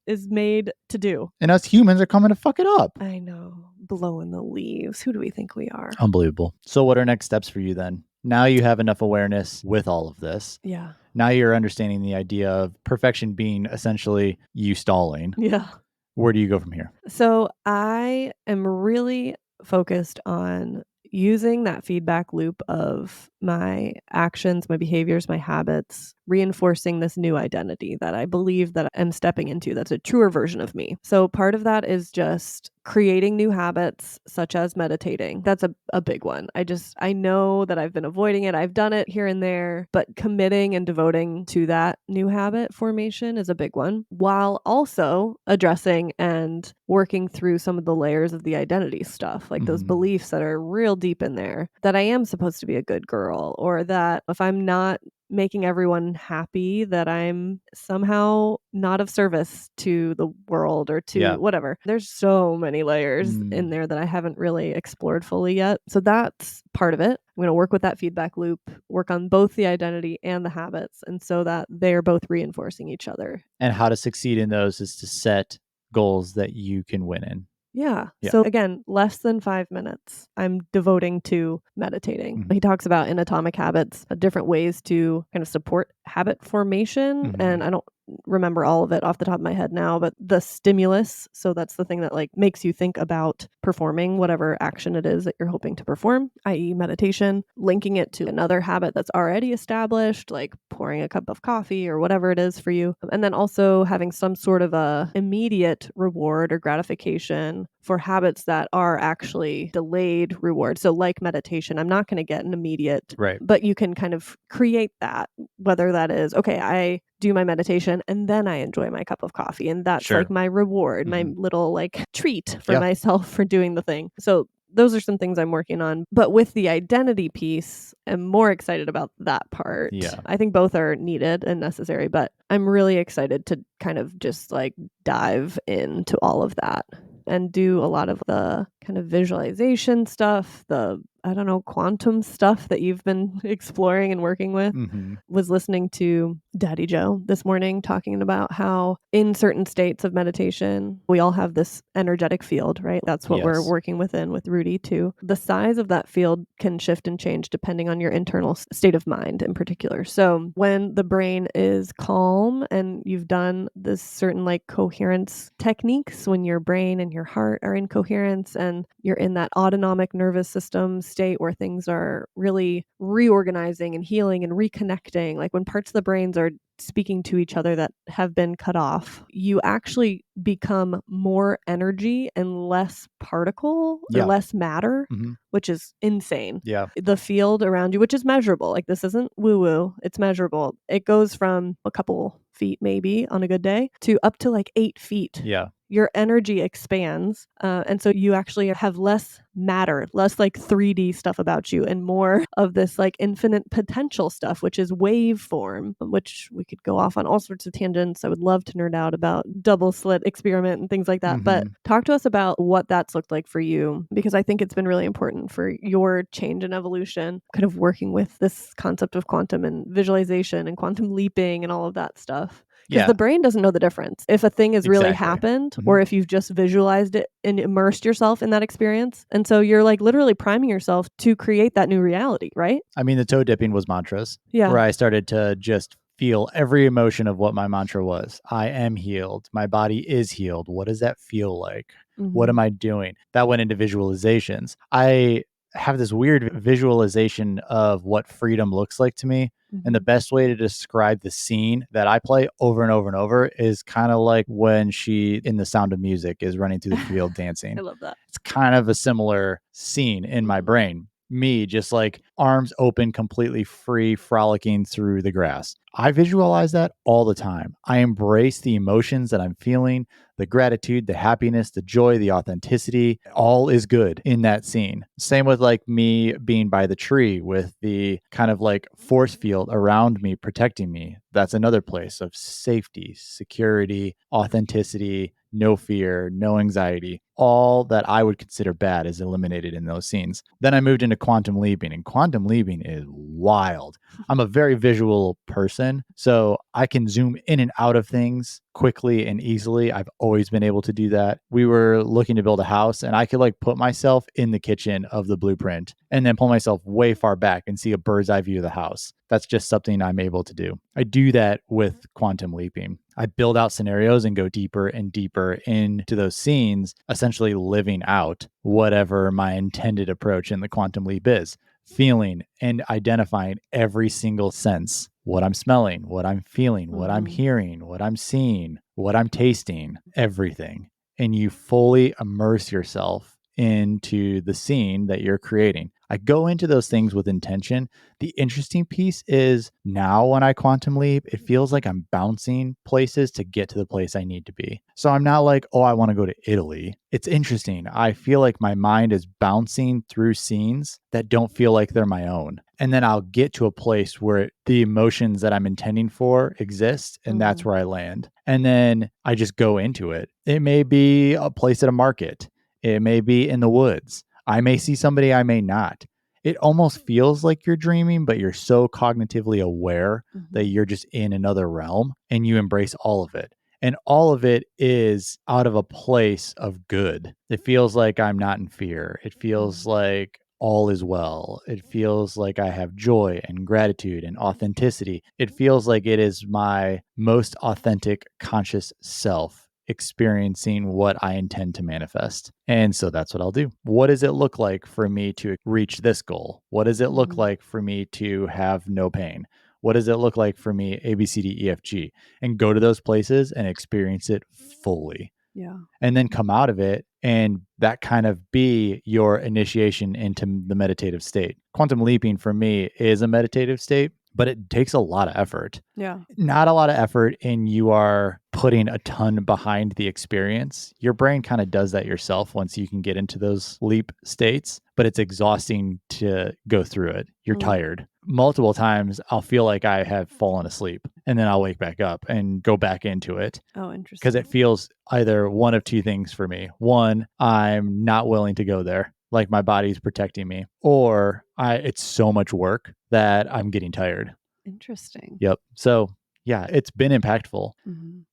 is made to do. And us humans are coming to fuck it up. I know. Blowing the leaves. Who do we think we are? Unbelievable. So what are next steps for you then? Now you have enough awareness with all of this. Yeah. Now you're understanding the idea of perfection being essentially you stalling. Yeah. Where do you go from here? So I am really focused on using that feedback loop of my actions, my behaviors, my habits, reinforcing this new identity that I believe that I'm stepping into that's a truer version of me. So part of that is just creating new habits such as meditating. That's a big one. I know that I've been avoiding it. I've done it here and there, but committing and devoting to that new habit formation is a big one, while also addressing and working through some of the layers of the identity stuff, like those Mhm. beliefs that are real deep in there, that I am supposed to be a good girl, or that if I'm not making everyone happy, that I'm somehow not of service to the world or to Yeah. whatever. There's so many layers in Mm. there that I haven't really explored fully yet. So that's part of it. I'm going to work with that feedback loop, work on both the identity and the habits, and so that they're both reinforcing each other. And how to succeed in those is to set goals that you can win in. Yeah. Yeah. So again, less than 5 minutes I'm devoting to meditating. Mhm. He talks about in Atomic Habits different ways to kind of support habit formation. And Mhm. I don't remember all of it off the top of my head now, but the stimulus, so that's the thing that like makes you think about performing whatever action it is that you're hoping to perform, i.e. meditation, linking it to another habit that's already established, like pouring a cup of coffee or whatever it is for you. And then also having some sort of a immediate reward or gratification for habits that are actually delayed reward. So like meditation, I'm not going to get an immediate, Right. but you can kind of create that, whether that is, okay, I do my meditation and then I enjoy my cup of coffee. And that's like Sure. my reward, my Mhm. little like treat for Yeah. myself for doing the thing. So those are some things I'm working on. But with the identity piece, I'm more excited about that part. Yeah. I think both are needed and necessary, but I'm really excited to kind of just like dive into all of that and do a lot of the kind of visualization stuff, the, I don't know, quantum stuff that you've been exploring and working with. Mhm. Was listening to Daddy Joe this morning talking about how in certain states of meditation, we all have this energetic field, right? That's what we're Yes. working within with Rudy too. The size of that field can shift and change depending on your internal state of mind in particular. So when the brain is calm and you've done this certain like coherence techniques, when your brain and your heart are in coherence and you're in that autonomic nervous system state where things are really reorganizing and healing and reconnecting, like when parts of the brains are speaking to each other that have been cut off, you actually become more energy and less particle or Yeah. less matter, Mhm. which is insane. Yeah. The field around you, which is measurable, like this isn't woo woo, it's measurable. It goes from a couple feet, maybe on a good day, to up to like 8 feet. Yeah. Your energy expands. And so you actually have less matter, less like 3D stuff about you, and more of this like infinite potential stuff, which is waveform, which we could go off on all sorts of tangents. I would love to nerd out about double slit experiment and things like that. But Mhm. talk to us about what that's looked like for you, because I think it's been really important for your change and evolution, kind of working with this concept of quantum and visualization and quantum leaping and all of that stuff. Because Yeah. the brain doesn't know the difference if a thing has really Exactly. happened Mhm. or if you've just visualized it and immersed yourself in that experience. And so you're like literally priming yourself to create that new reality, right? I mean, the toe dipping was mantras, where Yeah. I started to just feel every emotion of what my mantra was. I am healed. My body is healed. What does that feel like? What Mhm. am I doing? That went into visualizations. I have this weird visualization of what freedom looks like to me. And the Mhm. best way to describe the scene that I play over and over and over is kind of like when she, in The Sound of Music, is running through the field I dancing. love that. It's kind of a similar scene in my Mhm. brain. Me just like arms open, completely free, frolicking through the grass. I visualize that all the time. I embrace the emotions that I'm feeling, the gratitude, the happiness, the joy, the authenticity. All is good in that scene. Same with like me being by the tree with the kind of like force field around me, protecting me. That's another place of safety, security, authenticity, no fear, no anxiety. All that I would consider bad is eliminated in those scenes. Then I moved into quantum leaping. And quantum quantum leaping is wild. I'm a very visual person, so I can zoom in and out of things quickly and easily. I've always been able to do that. We were looking to build a house, and I could like put myself in the kitchen of the blueprint and then pull myself way far back and see a bird's eye view of the house. That's just something I'm able to do. I do that with quantum leaping. I build out scenarios and go deeper and deeper into those scenes, essentially living out whatever my intended approach in the quantum leap is, feeling and identifying every single sense, what I'm smelling, what I'm feeling, what I'm hearing, what I'm seeing, what I'm tasting, everything. And you fully immerse yourself into the scene that you're creating. I go into those things with intention. The interesting piece is now when I quantum leap, it feels like I'm bouncing places to get to the place I need to be. So I'm not like, oh, I want to go to Italy. It's interesting. I feel like my mind is bouncing through scenes that don't feel like they're my own. And then I'll get to a place where the emotions that I'm intending for exist, and that's where I land. And then I just go into it. It may be a place at a market. It may be in the woods. I may see somebody, I may not. It almost feels like you're dreaming, but you're so cognitively aware that you're just in another realm and you embrace all of it. And all of it is out of a place of good. It feels like I'm not in fear. It feels like all is well. It feels like I have joy and gratitude and authenticity. It feels like it is my most authentic conscious self experiencing what I intend to manifest. And so that's what I'll do. What does it look like for me to reach this goal? What does it look like for me to have no pain? What does it look like for me, A, B, C, D, E, F, G? And go to those places and experience it fully. Yeah. And then come out of it and that kind of be your initiation into the meditative state. Quantum leaping for me is a meditative state, but it takes a lot of effort. Yeah. Not a lot of effort, and you are putting a ton behind the experience. Your brain kind of does that yourself once you can get into those leap states, but it's exhausting to go through it. You're tired. Multiple times I'll feel like I have fallen asleep and then I'll wake back up and go back into it. Oh, interesting. Because it feels either one of two things for me. One, I'm not willing to go there, like my body's protecting me, or it's so much work that I'm getting tired. Interesting. Yep. So yeah, it's been impactful.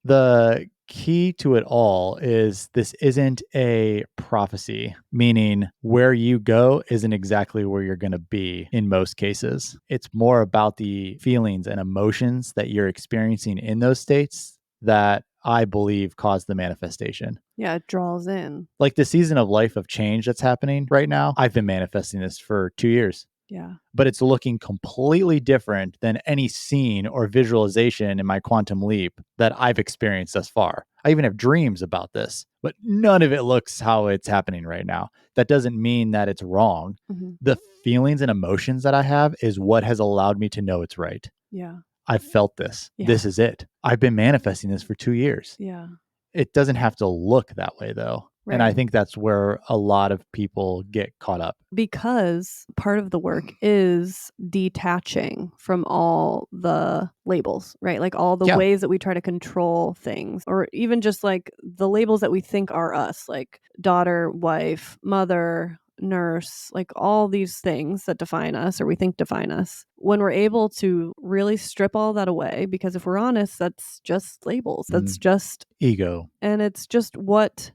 The key to it all is this isn't a prophecy, meaning where you go isn't exactly where you're going to be in most cases. It's more about the feelings and emotions that you're experiencing in those states that I believe cause the manifestation. Yeah, it draws in. Like the season of life of change that's happening right now, I've been manifesting this for 2 years. Yeah. But it's looking completely different than any scene or visualization in my quantum leap that I've experienced thus far. I even have dreams about this, but none of it looks how it's happening right now. That doesn't mean that it's wrong. The feelings and emotions that I have is what has allowed me to know it's right. Yeah. I've felt this. Yeah. This is it. I've been manifesting this for 2 years. Yeah. It doesn't have to look that way though. And I think that's where a lot of people get caught up. Because part of the work is detaching from all the labels, right? Like all the ways that we try to control things, or even just like the labels that we think are us, like daughter, wife, mother, nurse, like all these things that define us or we think define us. When we're able to really strip all that away, because if we're honest, that's just labels. That's just ego. And it's just what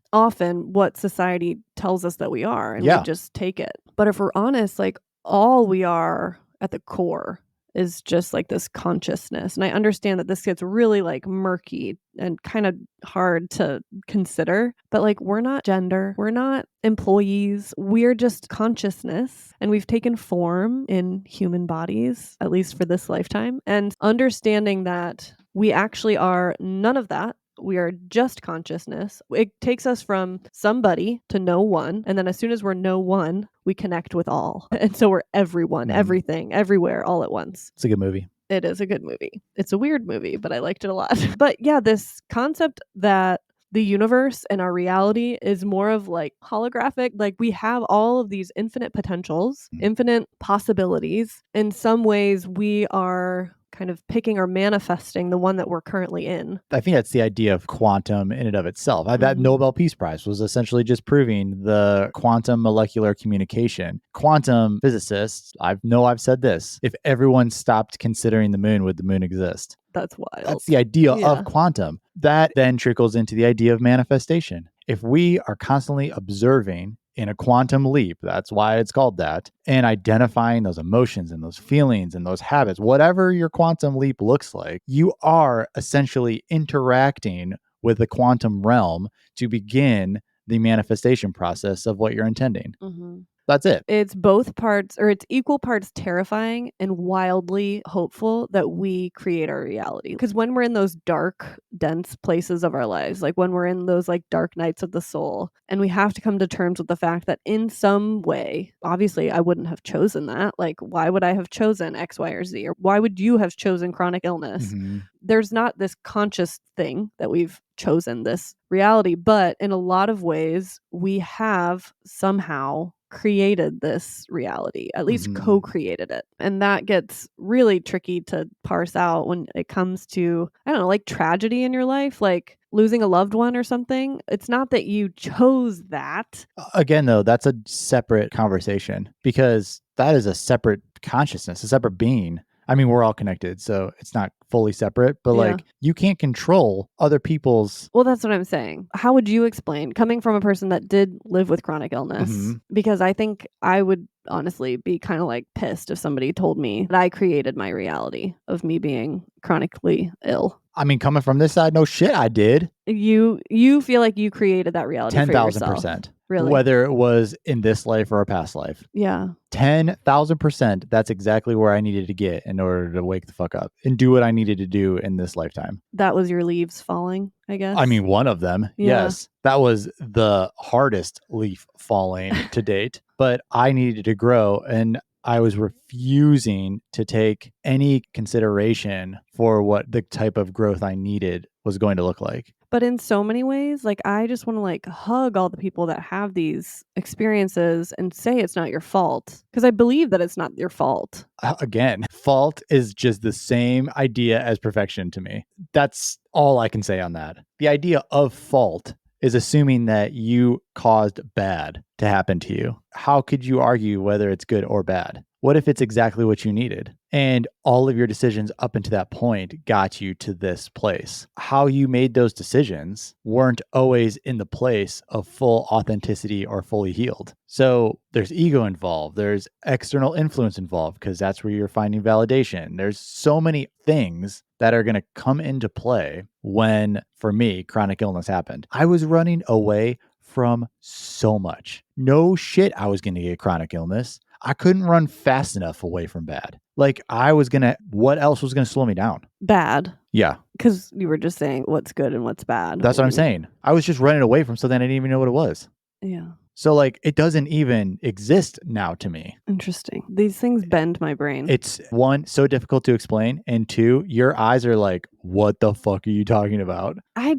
society tells us that we are, and we just take it. But if we're honest, like all we are at the core is just like this consciousness. And I understand that this gets really like murky and kind of hard to consider, but like we're not gender, we're not employees, we're just consciousness, and we've taken form in human bodies, at least for this lifetime. And understanding that we actually are none of that. We are just consciousness. It takes us from somebody to no one. And then as soon as we're no one, we connect with all. And so we're everyone, everything, everywhere, all at once. It's a good movie. It is a good movie. It's a weird movie, but I liked it a lot. But yeah, this concept that the universe and our reality is more of like holographic. Like we have all of these infinite potentials, infinite possibilities. In some ways, we are kind of picking or manifesting the one that we're currently in. I think that's the idea of quantum in and of itself. That Nobel Peace Prize was essentially just proving the quantum molecular communication. Quantum physicists, I've said this, if everyone stopped considering the moon, would the moon exist? That's wild. That's the idea Yeah. of quantum. That then trickles into the idea of manifestation. If we are constantly observing in a quantum leap, that's why it's called that, and identifying those emotions and those feelings and those habits, whatever your quantum leap looks like, you are essentially interacting with the quantum realm to begin the manifestation process of what you're intending. That's it. It's both parts, or it's equal parts terrifying and wildly hopeful that we create our reality. Because when we're in those dark, dense places of our lives, like when we're in those like dark nights of the soul, and we have to come to terms with the fact that in some way, obviously I wouldn't have chosen that. Like, why would I have chosen X, Y, or Z? Or why would you have chosen chronic illness? There's not this conscious thing that we've chosen this reality, but in a lot of ways, we have somehow created this reality, at least co-created it. And that gets really tricky to parse out when it comes to, I don't know, like tragedy in your life, like losing a loved one or something. It's not that you chose that. Again, though, that's a separate conversation because that is a separate consciousness, a separate being. I mean, we're all connected, so it's not fully separate, but like you can't control other people's. Well, that's what I'm saying. How would you explain, coming from a person that did live with chronic illness? Because I think I would honestly be kind of like pissed if somebody told me that I created my reality of me being chronically ill. I mean, coming from this side, no shit, I did. You feel like you created that reality for yourself. 10,000%. Really? Whether it was in this life or a past life. Yeah. 10,000%. That's exactly where I needed to get in order to wake the fuck up and do what I needed to do in this lifetime. That was your leaves falling, I guess. I mean, one of them. Yeah. Yes. That was the hardest leaf falling to date, but I needed to grow and I was refusing to take any consideration for what the type of growth I needed was going to look like. But in so many ways, like I just want to like hug all the people that have these experiences and say it's not your fault, because I believe that it's not your fault. Again, fault is just the same idea as perfection to me. That's all I can say on that. The idea of fault is assuming that you caused bad to happen to you. How could you argue whether it's good or bad? What if it's exactly what you needed? And all of your decisions up until that point got you to this place. How you made those decisions weren't always in the place of full authenticity or fully healed. So there's ego involved. There's external influence involved because that's where you're finding validation. There's so many things that are going to come into play when, for me, chronic illness happened. I was running away from so much. No shit, I was going to get chronic illness. I couldn't run fast enough away from bad. Like what else was going to slow me down? Bad. Yeah. Because you were just saying what's good and what's bad. That's what I'm saying. I was just running away from something I didn't even know what it was. Yeah. So like it doesn't even exist now to me. Interesting. These things bend my brain. It's one, so difficult to explain. And two, your eyes are like, what the fuck are you talking about? I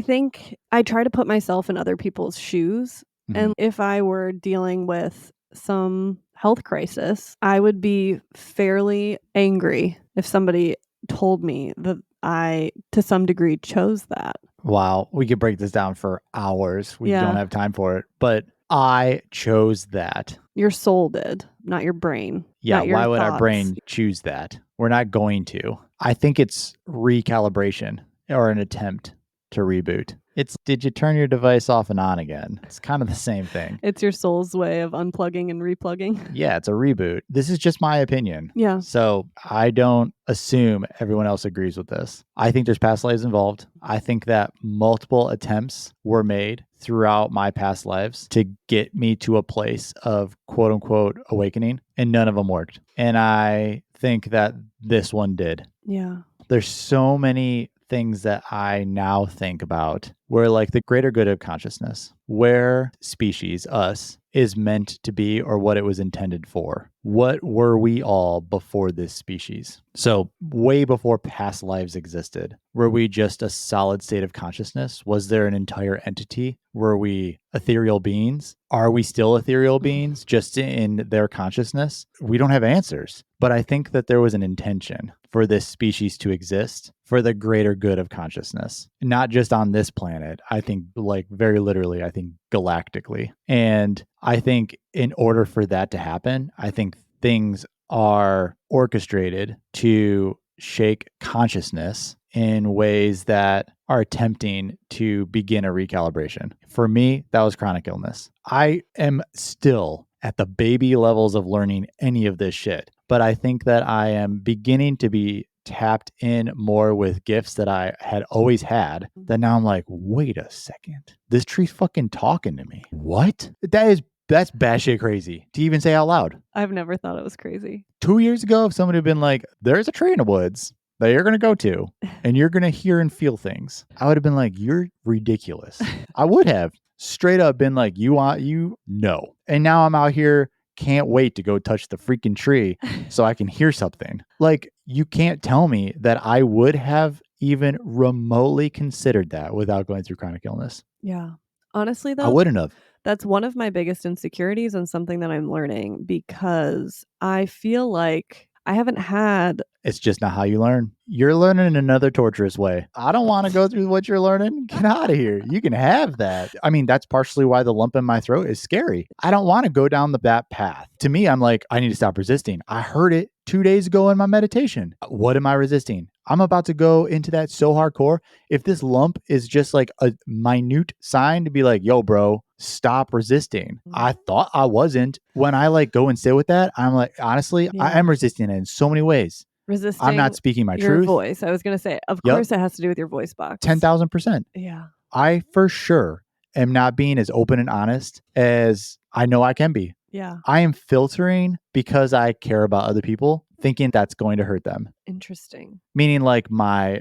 think I try to put myself in other people's shoes. And if I were dealing with some health crisis, I would be fairly angry if somebody told me that I, to some degree, chose that. Wow. We could break this down for hours. We don't have time for it. But I chose that. Your soul did, not your brain. Yeah, not your why would thoughts. our brain choose that? We're not going to. I think it's recalibration or an attempt to reboot. It's, did you turn your device off and on again? It's kind of the same thing. It's your soul's way of unplugging and replugging. Yeah, it's a reboot. This is just my opinion. Yeah. So I don't assume everyone else agrees with this. I think there's past lives involved. I think that multiple attempts were made throughout my past lives to get me to a place of quote unquote awakening, and none of them worked. And I think that this one did. Yeah. There's so many things that I now think about where like the greater good of consciousness, where species, us, is meant to be or what it was intended for. What were we all before this species? So, way before past lives existed, were we just a solid state of consciousness? Was there an entire entity? Were we ethereal beings? Are we still ethereal beings just in their consciousness? We don't have answers. But I think that there was an intention for this species to exist for the greater good of consciousness, not just on this planet. I think, like, very literally, I think galactically. And I think in order for that to happen, I think things are orchestrated to shake consciousness in ways that are attempting to begin a recalibration. For me, that was chronic illness. I am still at the baby levels of learning any of this shit, but I think that I am beginning to be tapped in more with gifts that I had always had, that now I'm like, wait a second, this tree's fucking talking to me. What? That's batshit crazy to even say out loud. I've never thought it was crazy. 2 years ago, if somebody had been like, there's a tree in the woods that you're going to go to and you're going to hear and feel things, I would have been like, you're ridiculous. I would have straight up been like, no. And now I'm out here, can't wait to go touch the freaking tree so I can hear something. Like, you can't tell me that I would have even remotely considered that without going through chronic illness. Yeah. Honestly, I though, wouldn't have. that's one of my biggest insecurities and something that I'm learning, because I feel like I haven't had. It's just not how you learn. You're learning in another torturous way. I don't want to go through what you're learning. Get out of here. You can have that. I mean, that's partially why the lump in my throat is scary. I don't want to go down that path. To me, I'm like, I need to stop resisting. I heard it 2 days ago in my meditation. What am I resisting? I'm about to go into that so hardcore. If this lump is just like a minute sign to be like, yo, bro, stop resisting. I thought I wasn't. When I like go and sit with that, I'm like, honestly, I am resisting it in so many ways. Resisting. I'm not speaking my your truth. voice. I was going to say, of course, it has to do with your voice box. 10,000%. Yeah. I for sure am not being as open and honest as I know I can be. Yeah. I am filtering because I care about other people, thinking that's going to hurt them. Interesting. Meaning, like,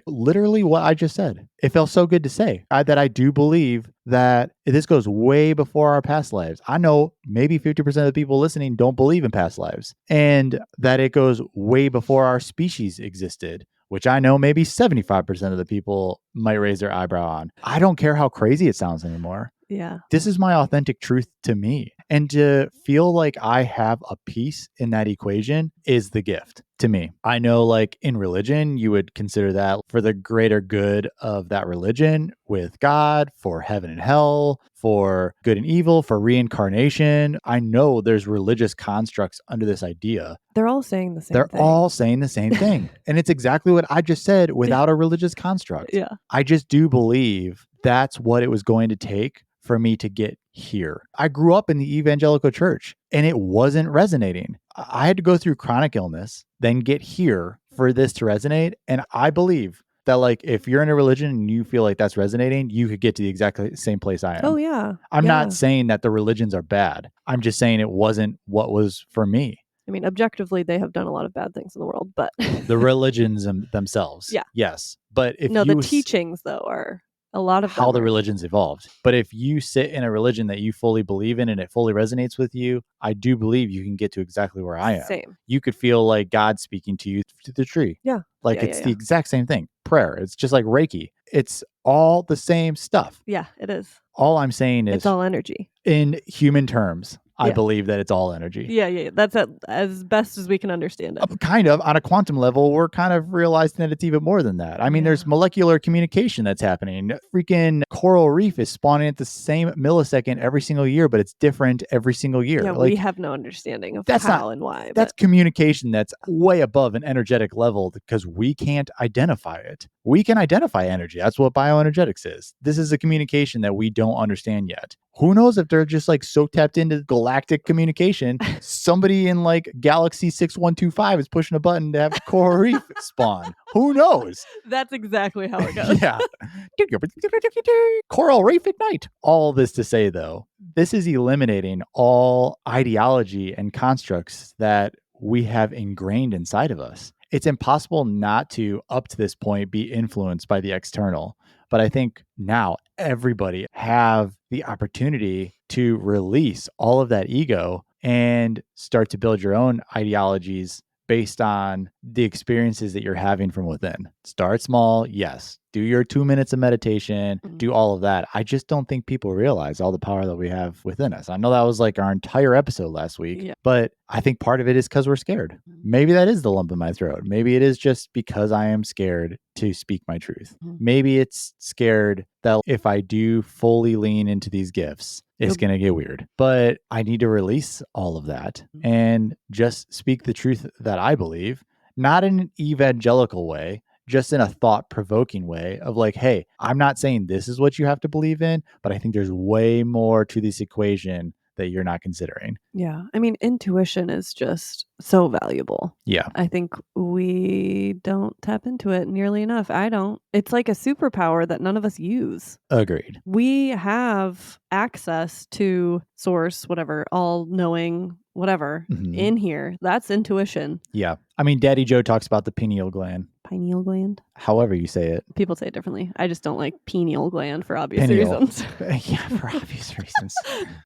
literally what I just said. It felt so good to say that I do believe that this goes way before our past lives. I know maybe 50% of the people listening don't believe in past lives, and that it goes way before our species existed, which I know maybe 75% of the people might raise their eyebrow on. I don't care how crazy it sounds anymore. Yeah. This is my authentic truth to me. And to feel like I have a piece in that equation is the gift to me. I know, like, in religion, you would consider that for the greater good of that religion, with God, for heaven and hell, for good and evil, for reincarnation. I know there's religious constructs under this idea. They're all saying the same thing. They're all saying the same thing. And it's exactly what I just said without a religious construct. Yeah. I just do believe that's what it was going to take for me to get here. I grew up in the evangelical church and it wasn't resonating. I had to go through chronic illness, then get here for this to resonate. And I believe that, like, if you're in a religion and you feel like that's resonating, you could get to the exact same place I am. Oh, yeah. I'm not saying that the religions are bad. I'm just saying it wasn't what was for me. I mean, objectively, they have done a lot of bad things in the world, but the religions themselves. Yeah. Yes. But if the teachings, though, are a lot of how the are. religions evolved. But if you sit in a religion that you fully believe in and it fully resonates with you, I do believe you can get to exactly where I am. Same. You could feel like God speaking to you through the tree. Yeah. Like, it's the exact same thing. Prayer. It's just like Reiki. It's all the same stuff. Yeah, it is. All I'm saying is it's all energy. In human terms, I believe that it's all energy. Yeah. That's as best as we can understand it. Kind of. On a quantum level, we're kind of realizing that it's even more than that. I mean, there's molecular communication that's happening. Freaking coral reef is spawning at the same millisecond every single year, but it's different every single year. Yeah, like, we have no understanding of how and why. That's communication that's way above an energetic level because we can't identify it. We can identify energy. That's what bioenergetics is. This is a communication that we don't understand yet. Who knows if they're just like so tapped into galactic communication, somebody in like galaxy 6125 is pushing a button to have coral reef spawn. Who knows? That's exactly how it goes. Yeah. Coral reef ignite. All this to say, though, this is eliminating all ideology and constructs that we have ingrained inside of us. It's impossible not to, up to this point, be influenced by the external, But I think now everybody have the opportunity to release all of that ego and start to build your own ideologies based on the experiences that you're having from within. Start small, yes. Do your 2 minutes of meditation, do all of that. I just don't think people realize all the power that we have within us. I know that was like our entire episode last week, but I think part of it is because we're scared. Maybe that is the lump in my throat. Maybe it is just because I am scared to speak my truth. Maybe it's scared that if I do fully lean into these gifts, it's going to get weird. But I need to release all of that and just speak the truth that I believe, not in an evangelical way, just in a thought-provoking way of like, hey, I'm not saying this is what you have to believe in, but I think there's way more to this equation that you're not considering. Yeah. I mean, intuition is just so valuable. Yeah. I think we don't tap into it nearly enough. I don't. It's like a superpower that none of us use. Agreed. We have access to source, whatever, all knowing, whatever, in here. That's intuition. Yeah. I mean, Daddy Joe talks about the pineal gland. Pineal gland? However you say it. People say it differently. I just don't like pineal gland for obvious reasons. Yeah, for obvious reasons.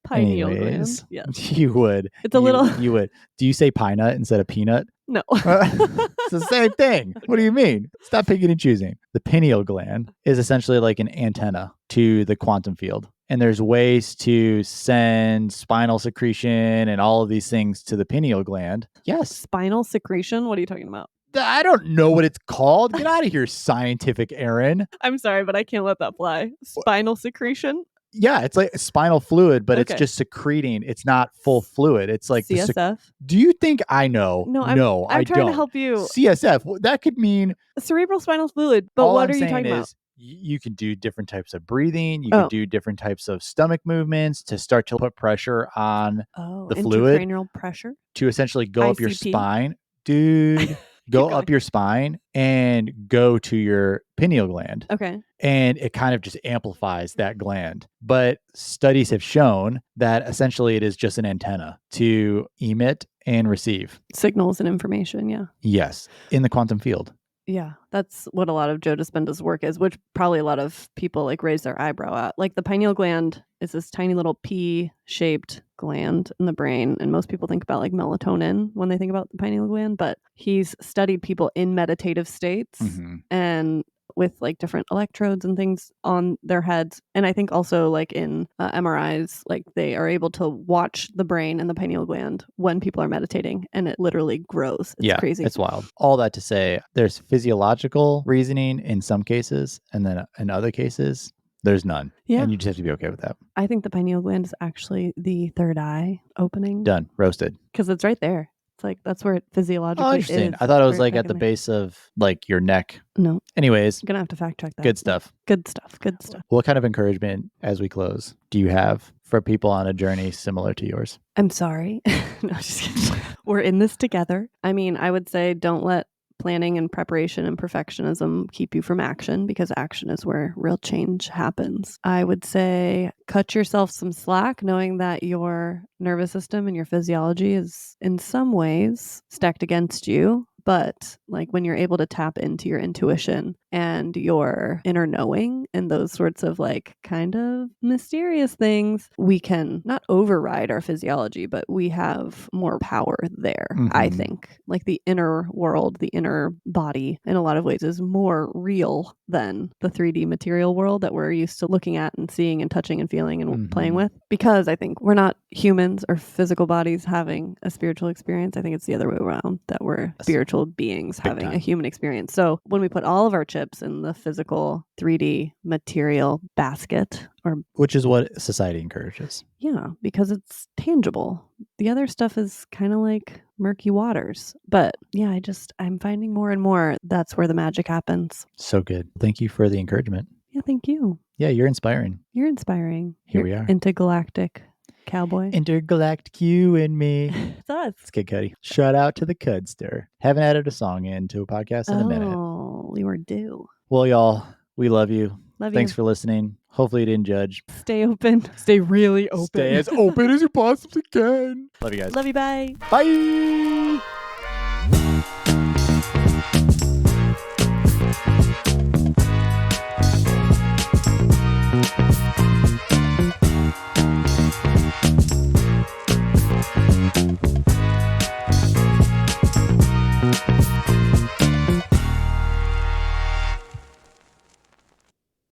Pineal gland. Yes. You would. It's a little. You would. Do you say pine nut instead of peanut? No. It's the same thing. What do you mean? Stop picking and choosing. The pineal gland is essentially like an antenna to the quantum field. And there's ways to send spinal secretion and all of these things to the pineal gland. Yes. Spinal secretion? What are you talking about? I don't know what it's called. Get out of here, scientific Aaron. I'm sorry, but I can't let that fly. Spinal secretion? Yeah, it's like spinal fluid, but it's just secreting. It's not full fluid. It's like CSF. Do you think I know? No, I I'm trying don't. to help you. CSF. That could mean cerebral spinal fluid. But what are you talking about? You can do different types of breathing. You can do different types of stomach movements to start to put pressure on the fluid. Intracranial pressure to essentially go up your spine, dude. Go up your spine and go to your pineal gland. Okay. And it kind of just amplifies that gland. But studies have shown that essentially it is just an antenna to emit and receive signals and information. Yeah. Yes. In the quantum field. Yeah, that's what a lot of Joe Dispenza's work is, which probably a lot of people like raise their eyebrow at. Like the pineal gland is this tiny little pea-shaped gland in the brain, and most people think about like melatonin when they think about the pineal gland, but he's studied people in meditative states and with like different electrodes and things on their heads. And I think also like in MRIs, like they are able to watch the brain and the pineal gland when people are meditating, and it literally grows. It's crazy. It's wild. All that to say, there's physiological reasoning in some cases, and then in other cases, there's none. Yeah. And you just have to be okay with that. I think the pineal gland is actually the third eye opening. Done. Roasted. Because it's right there. It's like, that's where it physiologically interesting. is. I thought it was like at the base of like your neck. No. Anyways. I'm going to have to fact check that. Good stuff. Good stuff. Good stuff. What kind of encouragement as we close do you have for people on a journey similar to yours? I'm sorry. No, just kidding. We're in this together. I mean, I would say don't let planning and preparation and perfectionism keep you from action, because action is where real change happens. I would say cut yourself some slack, knowing that your nervous system and your physiology is in some ways stacked against you. But like when you're able to tap into your intuition and your inner knowing and those sorts of like kind of mysterious things, we can not override our physiology, but we have more power there. I think like the inner world, the inner body in a lot of ways is more real than the 3D material world that we're used to looking at and seeing and touching and feeling and playing with. Because I think we're not humans or physical bodies having a spiritual experience. I think it's the other way around, that we're spiritual beings having a human experience. So when we put all of our chips in the physical 3D material basket, or which is what society encourages. Yeah, because it's tangible. The other stuff is kind of like murky waters. But yeah, I'm finding more and more that's where the magic happens. So good. Thank you for the encouragement. Yeah, thank you. Yeah, you're inspiring. You're inspiring. Here we are. Intergalactic cowboy. Intergalactic you and me. It's us. It's Kid Cudi. Shout out to the Cudster. Haven't added a song into a podcast in a minute. Oh, we were due. Well, y'all, we love you. Love Thanks you. for listening. Hopefully you didn't judge. Stay open. Stay really open. Stay as open as you possibly can. Love you guys. Love you. Bye. Bye.